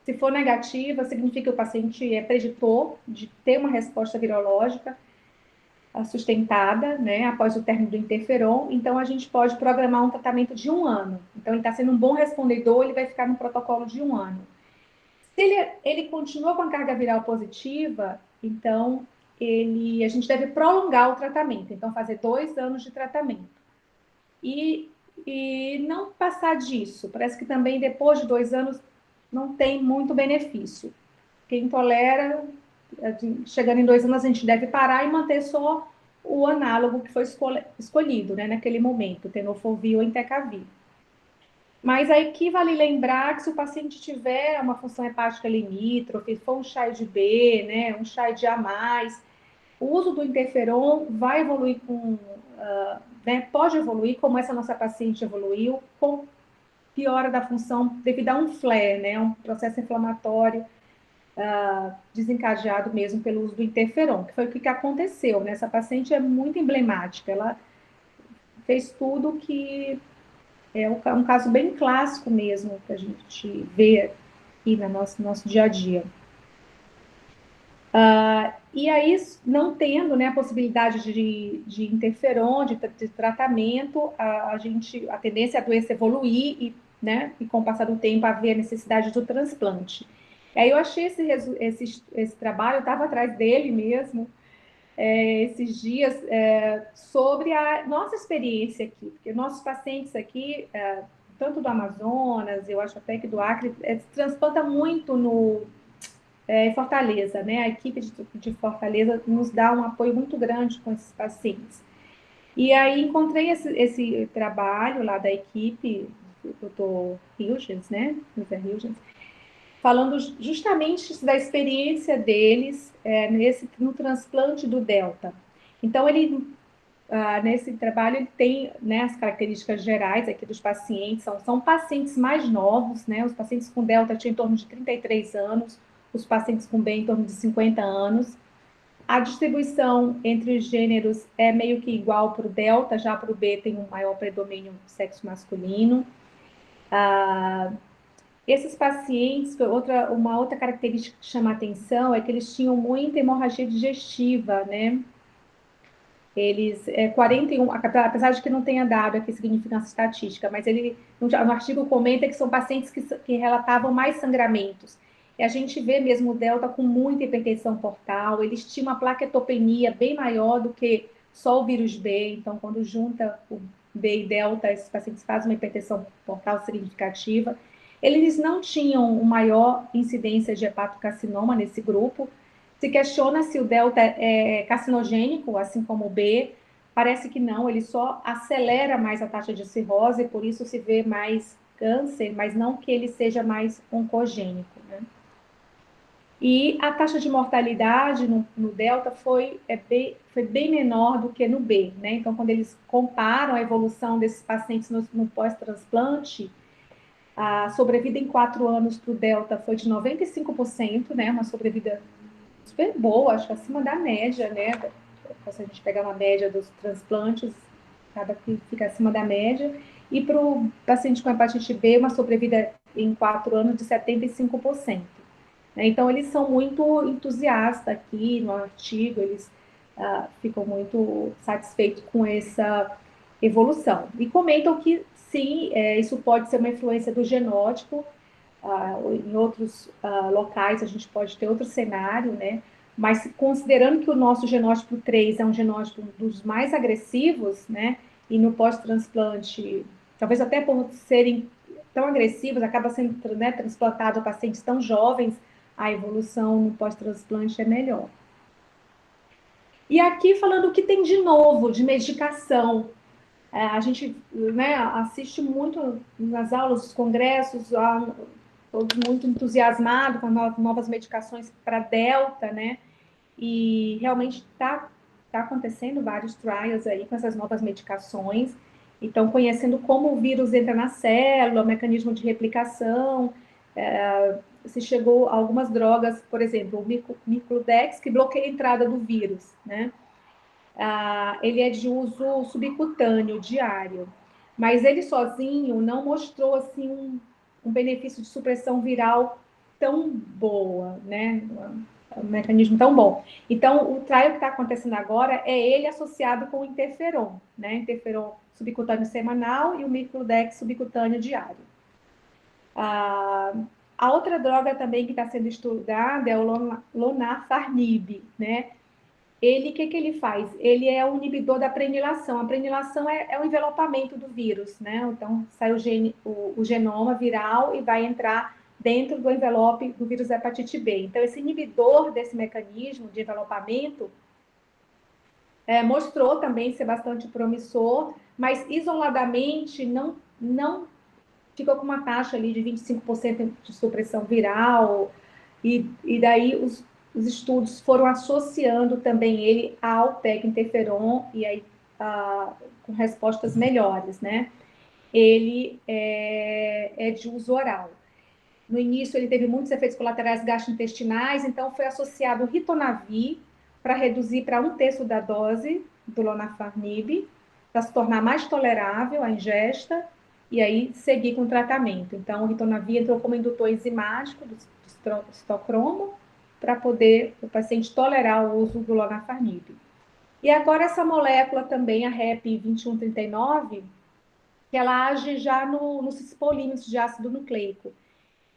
S7: Se for negativa, significa que o paciente é preditor de ter uma resposta virológica sustentada, né, após o término do interferon. Então, a gente pode programar um tratamento de 1 ano. Então, ele está sendo um bom respondedor, ele vai ficar no protocolo de 1 ano. Se ele continua com a carga viral positiva, então, a gente deve prolongar o tratamento. Então, fazer 2 anos de tratamento. E não passar disso. Parece que também, depois de 2 anos, não tem muito benefício. Quem tolera, chegando em 2 anos, a gente deve parar e manter só o análogo que foi escolhido, né, naquele momento, tenofovir ou entecavir. Mas aí que vale lembrar que se o paciente tiver uma função hepática limítrofe, for um CHAI B, né, um CHAI A+, o uso do interferon vai evoluir né, pode evoluir, como essa nossa paciente evoluiu, com piora da função devido a um flare, né, um processo inflamatório desencadeado mesmo pelo uso do interferon, que foi o que aconteceu, né? Essa paciente é muito emblemática, ela fez tudo que é um caso bem clássico mesmo, que a gente vê aqui no nosso dia a dia. E aí, não tendo, né, a possibilidade de interferon, de tratamento, a tendência é a doença evoluir e, né, e com o passar do tempo haver a necessidade do transplante. Aí eu achei esse trabalho, eu estava atrás dele mesmo, esses dias, sobre a nossa experiência aqui, porque nossos pacientes aqui, tanto do Amazonas, eu acho até que do Acre, transplanta muito em Fortaleza, né? A equipe de Fortaleza nos dá um apoio muito grande com esses pacientes. E aí encontrei esse trabalho lá da equipe, do Dr. Huygens, né? José Huygens, falando justamente da experiência deles no transplante do Delta. Então, nesse trabalho, ele tem, né, as características gerais aqui dos pacientes, são pacientes mais novos, né? Os pacientes com Delta tinham em torno de 33 anos, os pacientes com B em torno de 50 anos. A distribuição entre os gêneros é meio que igual para o Delta, já para o B tem um maior predomínio do sexo masculino. Esses pacientes, uma outra característica que chama a atenção é que eles tinham muita hemorragia digestiva, né? Eles, 41, apesar de que não tenha dado aqui significância estatística, mas ele, no artigo comenta que são pacientes que relatavam mais sangramentos. E a gente vê mesmo o Delta com muita hipertensão portal, eles tinham uma plaquetopenia bem maior do que só o vírus B, então quando junta o B e Delta, esses pacientes fazem uma hipertensão portal significativa. Eles não tinham uma maior incidência de hepatocarcinoma nesse grupo. Se questiona se o Delta é carcinogênico, assim como o B. Parece que não, ele só acelera mais a taxa de cirrose, por isso se vê mais câncer, mas não que ele seja mais oncogênico, né? E a taxa de mortalidade no Delta foi bem menor do que no B, né? Então, quando eles comparam a evolução desses pacientes no pós-transplante, a sobrevida em 4 anos para o Delta foi de 95%, né? Uma sobrevida super boa, acho que acima da média, né? Se a gente pegar uma média dos transplantes, cada que fica acima da média. E para o paciente com hepatite B, uma sobrevida em 4 anos de 75%. Né? Então, eles são muito entusiastas aqui no artigo, eles ficam muito satisfeitos com essa evolução. E comentam que, sim, isso pode ser uma influência do genótipo. Em outros locais a gente pode ter outro cenário, né? Mas considerando que o nosso genótipo 3 é um genótipo dos mais agressivos, né? E no pós-transplante, talvez até por serem tão agressivos, acaba sendo, né, transplantado a pacientes tão jovens, a evolução no pós-transplante é melhor. E aqui falando o que tem de novo, de medicação. A gente, né, assiste muito nas aulas, nos congressos, todos muito entusiasmados com novas medicações para Delta, né? E realmente está acontecendo vários trials aí com essas novas medicações. Então, conhecendo como o vírus entra na célula, o mecanismo de replicação, se chegou a algumas drogas, por exemplo, o Miclodex, que bloqueia a entrada do vírus, né? Ele é de uso subcutâneo, diário, mas ele sozinho não mostrou, assim, um benefício de supressão viral tão boa, né? Um mecanismo tão bom. Então, o trial que está acontecendo agora é ele associado com o interferon, né? Interferon subcutâneo semanal e o Miclodex subcutâneo diário. A outra droga também que está sendo estudada é o lonafarnib, né? Ele, o que ele faz? Ele é um inibidor da prenilação. A prenilação é o envelopamento do vírus, né? Então, sai o genoma viral e vai entrar dentro do envelope do vírus hepatite B. Então, esse inibidor desse mecanismo de envelopamento mostrou também ser bastante promissor, mas isoladamente não ficou com uma taxa ali de 25% de supressão viral, e daí os estudos foram associando também ele ao PEG interferon, e aí com respostas melhores, né? Ele é de uso oral. No início, ele teve muitos efeitos colaterais gastrointestinais, então foi associado o ritonavir para reduzir para 1/3 da dose do lonafarnib, para se tornar mais tolerável a ingesta, e aí seguir com o tratamento. Então, o ritonavir entrou como indutor enzimático do citocromo, para poder o paciente tolerar o uso do lonafarnib. E agora essa molécula também, a REP 2139, que ela age já nos cispolímeros de ácido nucleico,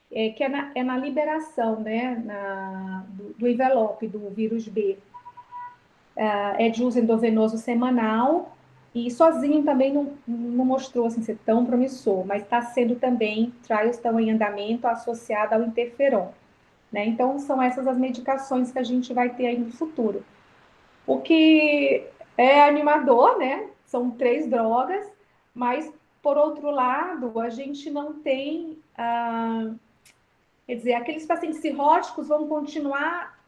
S7: que é na liberação, né, do envelope do vírus B. É de uso endovenoso semanal, e sozinho também não mostrou assim, ser tão promissor, mas está sendo também, trials estão em andamento associado ao interferon, né? Então, são essas as medicações que a gente vai ter aí no futuro. O que é animador, né? São 3 drogas, mas, por outro lado, a gente não tem... quer dizer, aqueles pacientes cirróticos vão continuar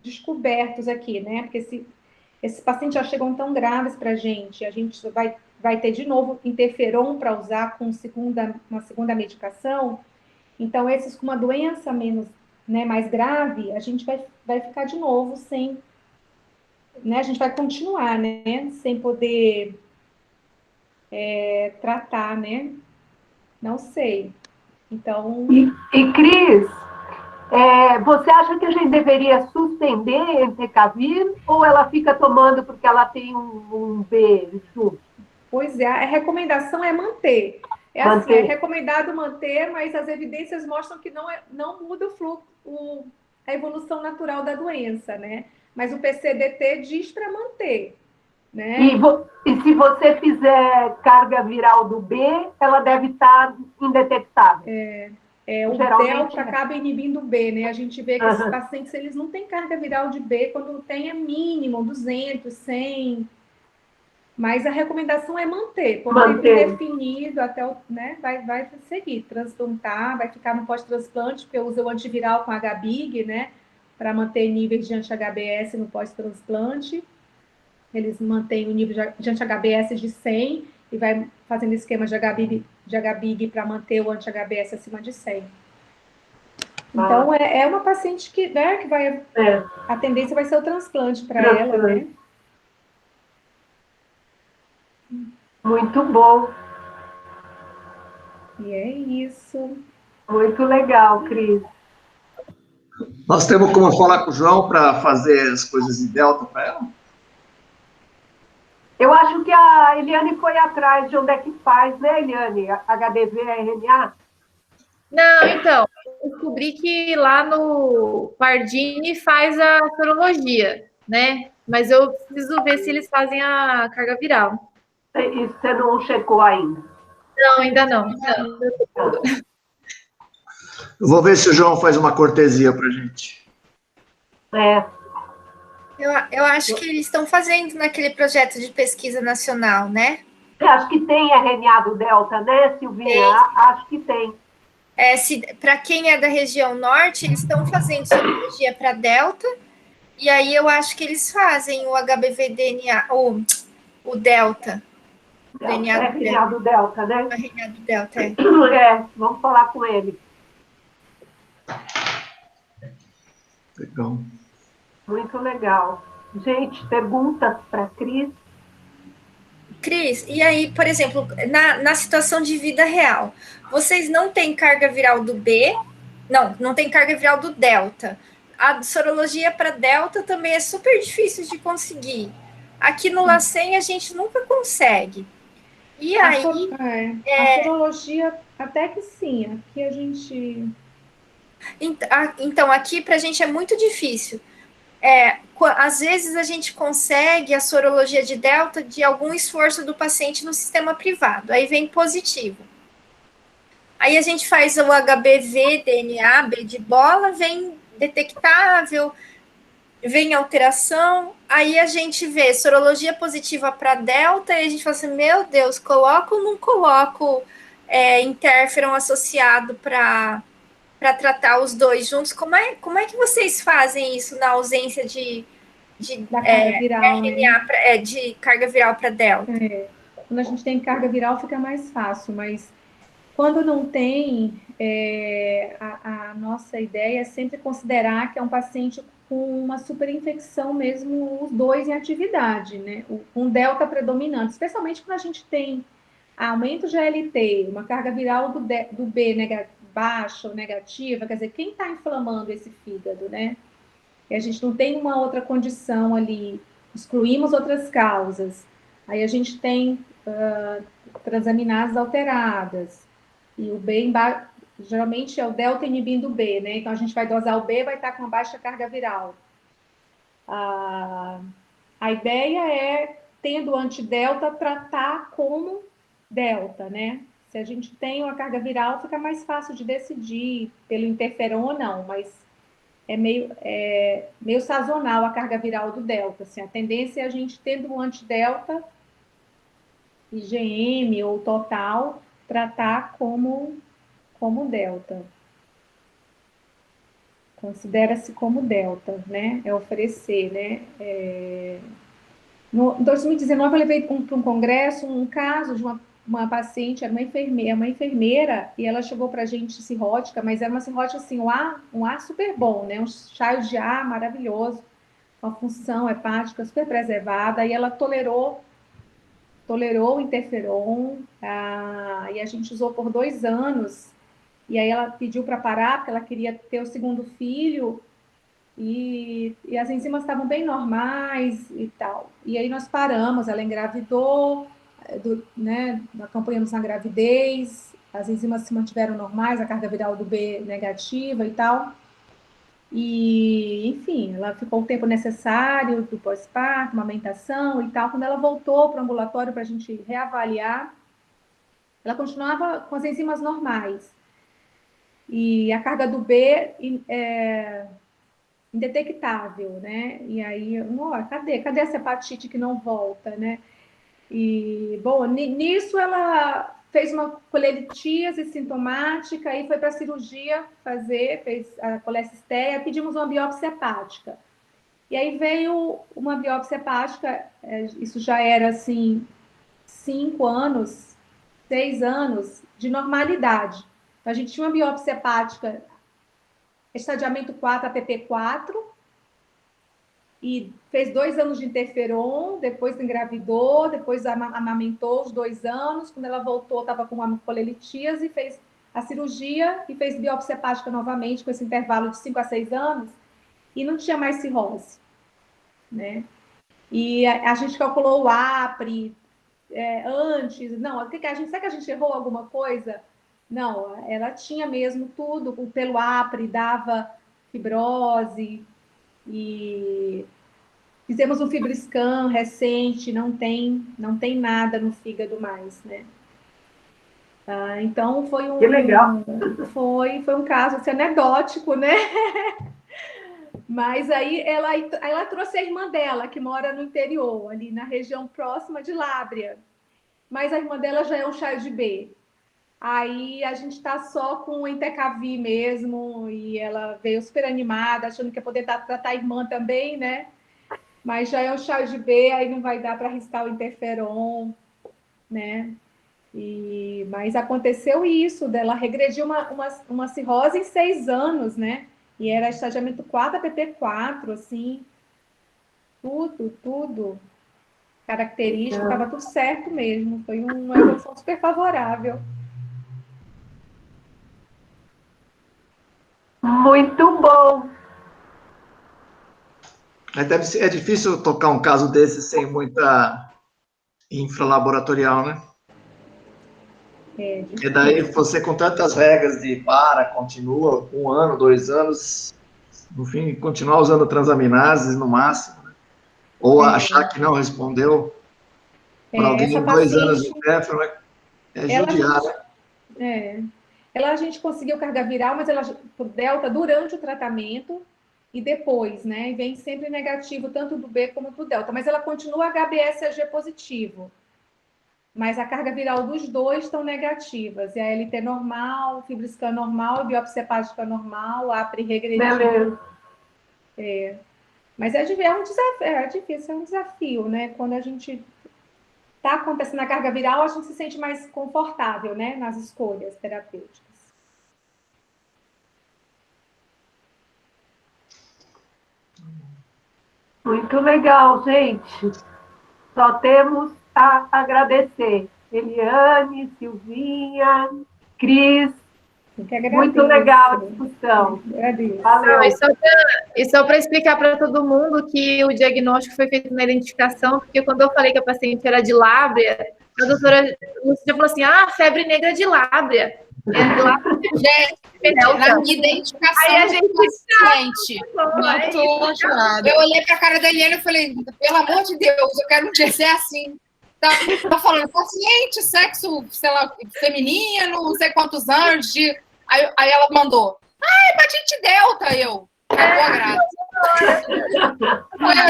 S7: descobertos aqui, né? Porque esses pacientes já chegam tão graves para a gente vai ter de novo interferon para usar com uma segunda medicação. Então, esses com uma doença menos, né, mais grave, a gente vai ficar de novo sem, né? A gente vai continuar, né? Sem poder tratar, né? Não sei. Então...
S4: E Cris, você acha que a gente deveria suspender a entecavir ou ela fica tomando porque ela tem um B junto?
S7: Pois é, a recomendação é manter. Assim, é recomendado manter, mas as evidências mostram que não muda o fluxo, a evolução natural da doença, né? Mas o PCDT diz para manter, né?
S4: E se você fizer carga viral do B, ela deve estar indetectável.
S7: O delta acaba inibindo o B, né? A gente vê que esses pacientes, eles não têm carga viral de B, quando tem é mínimo, 200, 100... Mas a recomendação é manter, como é definido até né, vai seguir, transplantar, vai ficar no pós-transplante, porque usa o antiviral com HBIG, né, para manter níveis de anti-HBS no pós-transplante. Eles mantêm o nível de anti-HBS de 100 e vai fazendo esquema de HBIG para manter o anti-HBS acima de 100. Então, é uma paciente que vai... A tendência vai ser o transplante para ela, né?
S4: Muito bom.
S7: E é isso.
S4: Muito legal, Cris.
S1: Nós temos como falar com o João para fazer as coisas em delta para ela?
S4: Eu acho que a Eliane foi atrás de onde é que faz, né, Eliane? HDV, RNA?
S3: Não, então, eu descobri que lá no Pardini faz a sorologia, né? Mas eu preciso ver se eles fazem a carga viral.
S4: Isso você não checou ainda?
S3: Não, ainda não.
S1: Eu vou ver se o João faz uma cortesia para a gente.
S11: Eu acho que eles estão fazendo naquele projeto de pesquisa nacional, né?
S4: Acho que tem RNA do Delta, né, Silvinha? Acho que tem.
S11: Para quem é da região norte, eles estão fazendo sorologia para Delta, e aí eu acho que eles fazem o HBV DNA, o Delta.
S4: RNA do Delta, né?
S11: RNA do Delta,
S4: Vamos falar com ele.
S1: Legal.
S4: Muito legal. Gente, perguntas para Cris?
S11: Cris, e aí, por exemplo, na situação de vida real, vocês não têm carga viral do B? Não tem carga viral do Delta. A sorologia para Delta também é super difícil de conseguir. Aqui no LACEN a gente nunca consegue. E aí...
S7: A sorologia, até que sim. Aqui a gente...
S11: Então, aqui para a gente é muito difícil. Às vezes a gente consegue a sorologia de Delta de algum esforço do paciente no sistema privado, aí vem positivo. Aí a gente faz o HBV, DNA, B de bola, vem detectável, vem alteração, aí a gente vê sorologia positiva para Delta, e a gente fala assim, meu Deus, coloco ou não coloco interferon associado para tratar os dois juntos? Como é que vocês fazem isso na ausência
S7: da carga viral,
S11: RNA, de carga viral para Delta?
S7: Quando a gente tem carga viral fica mais fácil, mas quando não tem, a nossa ideia é sempre considerar que é um paciente com uma superinfecção mesmo, os dois em atividade, né? Um delta predominante, especialmente quando a gente tem aumento de ALT, uma carga viral do B baixa ou negativa, quer dizer, quem está inflamando esse fígado, né? E a gente não tem uma outra condição ali, excluímos outras causas. Aí a gente tem transaminases alteradas, e o B geralmente é o delta inibindo o B, né? Então a gente vai dosar o B, vai estar com uma baixa carga viral. A ideia é, tendo antidelta, tratar como delta, né? Se a gente tem uma carga viral, fica mais fácil de decidir pelo interferon ou não, mas é meio sazonal a carga viral do delta. Assim, a tendência é a gente, tendo um antidelta, IgM ou total, tratar como delta. Considera-se como delta, né? É oferecer, né? Em 2019, eu levei para um congresso um caso de uma paciente, era uma enfermeira, e ela chegou para a gente cirrótica, mas era uma cirrótica assim, um ar super bom, né? Um chaio de ar maravilhoso, uma função hepática super preservada, e ela tolerou o interferon, e a gente usou por 2 anos, e aí ela pediu para parar, porque ela queria ter o segundo filho, e as enzimas estavam bem normais e tal. E aí nós paramos, ela engravidou, né, acompanhamos na gravidez, as enzimas se mantiveram normais, a carga viral do B negativa e tal. E, enfim, ela ficou o tempo necessário do pós-parto, amamentação e tal. Quando ela voltou para o ambulatório para a gente reavaliar, ela continuava com as enzimas normais. E a carga do B indetectável, né? E aí, cadê essa hepatite que não volta, né? E, bom, nisso ela fez uma colelitíase sintomática e foi para a cirurgia fez a colecisteia, pedimos uma biópsia hepática. E aí veio uma biópsia hepática, isso já era, assim, 5 anos, 6 anos de normalidade. Então, a gente tinha uma biópsia hepática, estadiamento 4, APP4, e fez 2 anos de interferon, depois engravidou, depois amamentou os 2 anos, quando ela voltou, estava com uma colelitíase, fez a cirurgia e fez biópsia hepática novamente, com esse intervalo de 5 a 6 anos, e não tinha mais cirrose, né? E a gente calculou o APRE antes, não, será que a gente errou alguma coisa? Não, ela tinha mesmo tudo, pelo APRE dava fibrose, e fizemos um FibroScan recente, não tem nada no fígado mais, né? Então foi
S4: que legal.
S7: Foi um caso assim, anedótico, né? Mas aí ela trouxe a irmã dela, que mora no interior, ali na região próxima de Lábrea. Mas a irmã dela já é um chaio de B. Aí a gente está só com o Entecavir mesmo, e ela veio super animada, achando que ia poder tratar a irmã também, né? Mas já é um chaio de B, aí não vai dar para arriscar o interferon. né? Mas aconteceu isso, dela regredir uma cirrose em 6 anos, né? E era estadiamento 4 a PT4, assim, tudo característico, estava tudo certo mesmo. Foi uma evolução super favorável.
S4: Muito bom.
S1: É difícil tocar um caso desse sem muita infralaboratorial, né? E daí você com tantas regras de continua, 1 ano, 2 anos, no fim, continuar usando transaminases no máximo, né? Ou achar que não respondeu para alguém em 2 anos de téfano, é judiar, né?
S7: A gente conseguiu carga viral, mas ela por delta durante o tratamento e depois, né? E vem sempre negativo, tanto do B como do delta, mas ela continua HBsAg positivo. Mas a carga viral dos dois estão negativas. E a LT normal, FibroScan normal, a biópsia hepática normal, a APRI regredido. Mas é um desafio, é um desafio, né? Quando a gente está acontecendo a carga viral, a gente se sente mais confortável, né? Nas escolhas terapêuticas.
S4: Muito legal, gente. Só temos a agradecer. Eliane, Silvinha, Cris. Muito legal a discussão.
S3: Valeu. E só para explicar para todo mundo que o diagnóstico foi feito na identificação, porque quando eu falei que a paciente era de Lábrea, a doutora Lúcia falou assim, febre negra de Lábrea.
S2: Gente, na minha identificação,
S3: aí a gente
S2: eu olhei para a cara da Eliane e falei, pelo amor de Deus, eu quero um dia ser assim. Tá falando, paciente, sexo, sei lá, feminino, não sei quantos anos, aí ela mandou, hepatite delta, acabou a graça.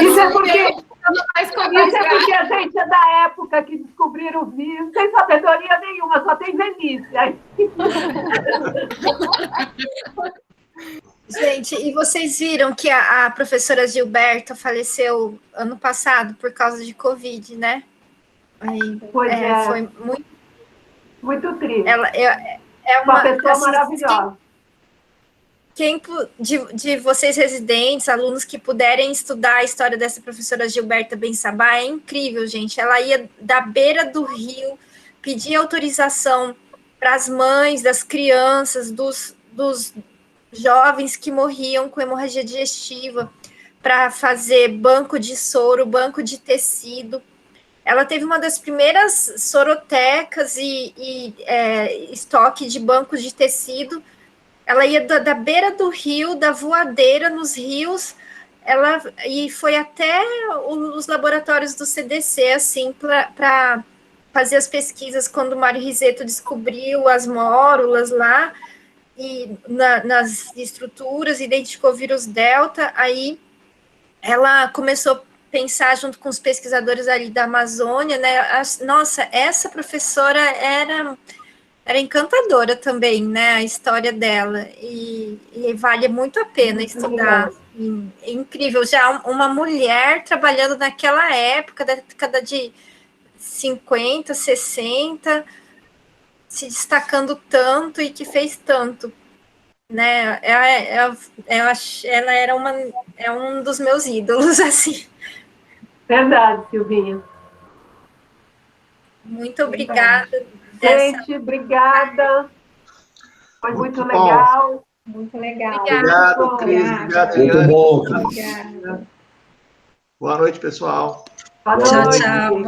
S4: Isso é porque a gente é da época que descobriram o vírus, sem sabedoria nenhuma, só tem velhice.
S11: Gente, e vocês viram que a professora Gilberta faleceu ano passado por causa de Covid, né? Foi
S4: muito triste.
S11: Ela é
S4: uma pessoa maravilhosa.
S11: Quem de vocês residentes, alunos que puderem estudar a história dessa professora Gilberta Bensabá, é incrível, gente. Ela ia da beira do rio, pedir autorização para as mães das crianças, dos jovens que morriam com hemorragia digestiva, para fazer banco de soro, banco de tecido. Ela teve uma das primeiras sorotecas e estoque de bancos de tecido. Ela ia da beira do rio, da voadeira nos rios, e foi até os laboratórios do CDC, assim, para fazer as pesquisas, quando o Mário Risetto descobriu as mórulas lá, e nas estruturas, identificou o vírus Delta, aí ela começou a pensar junto com os pesquisadores ali da Amazônia, né? Nossa, essa professora era encantadora também, né, a história dela, e vale muito a pena estudar. É incrível, já uma mulher trabalhando naquela época, da década de 50, 60, se destacando tanto e que fez tanto, né, ela era um dos meus ídolos, assim.
S4: Verdade, Silvinha.
S11: Muito obrigada.
S4: Gente, obrigada. Foi muito legal.
S7: Muito legal.
S1: Obrigado, Cris. Obrigado,
S8: muito bom, Cris.
S7: Obrigada.
S1: Boa noite, pessoal.
S4: Boa noite.
S11: Tchau.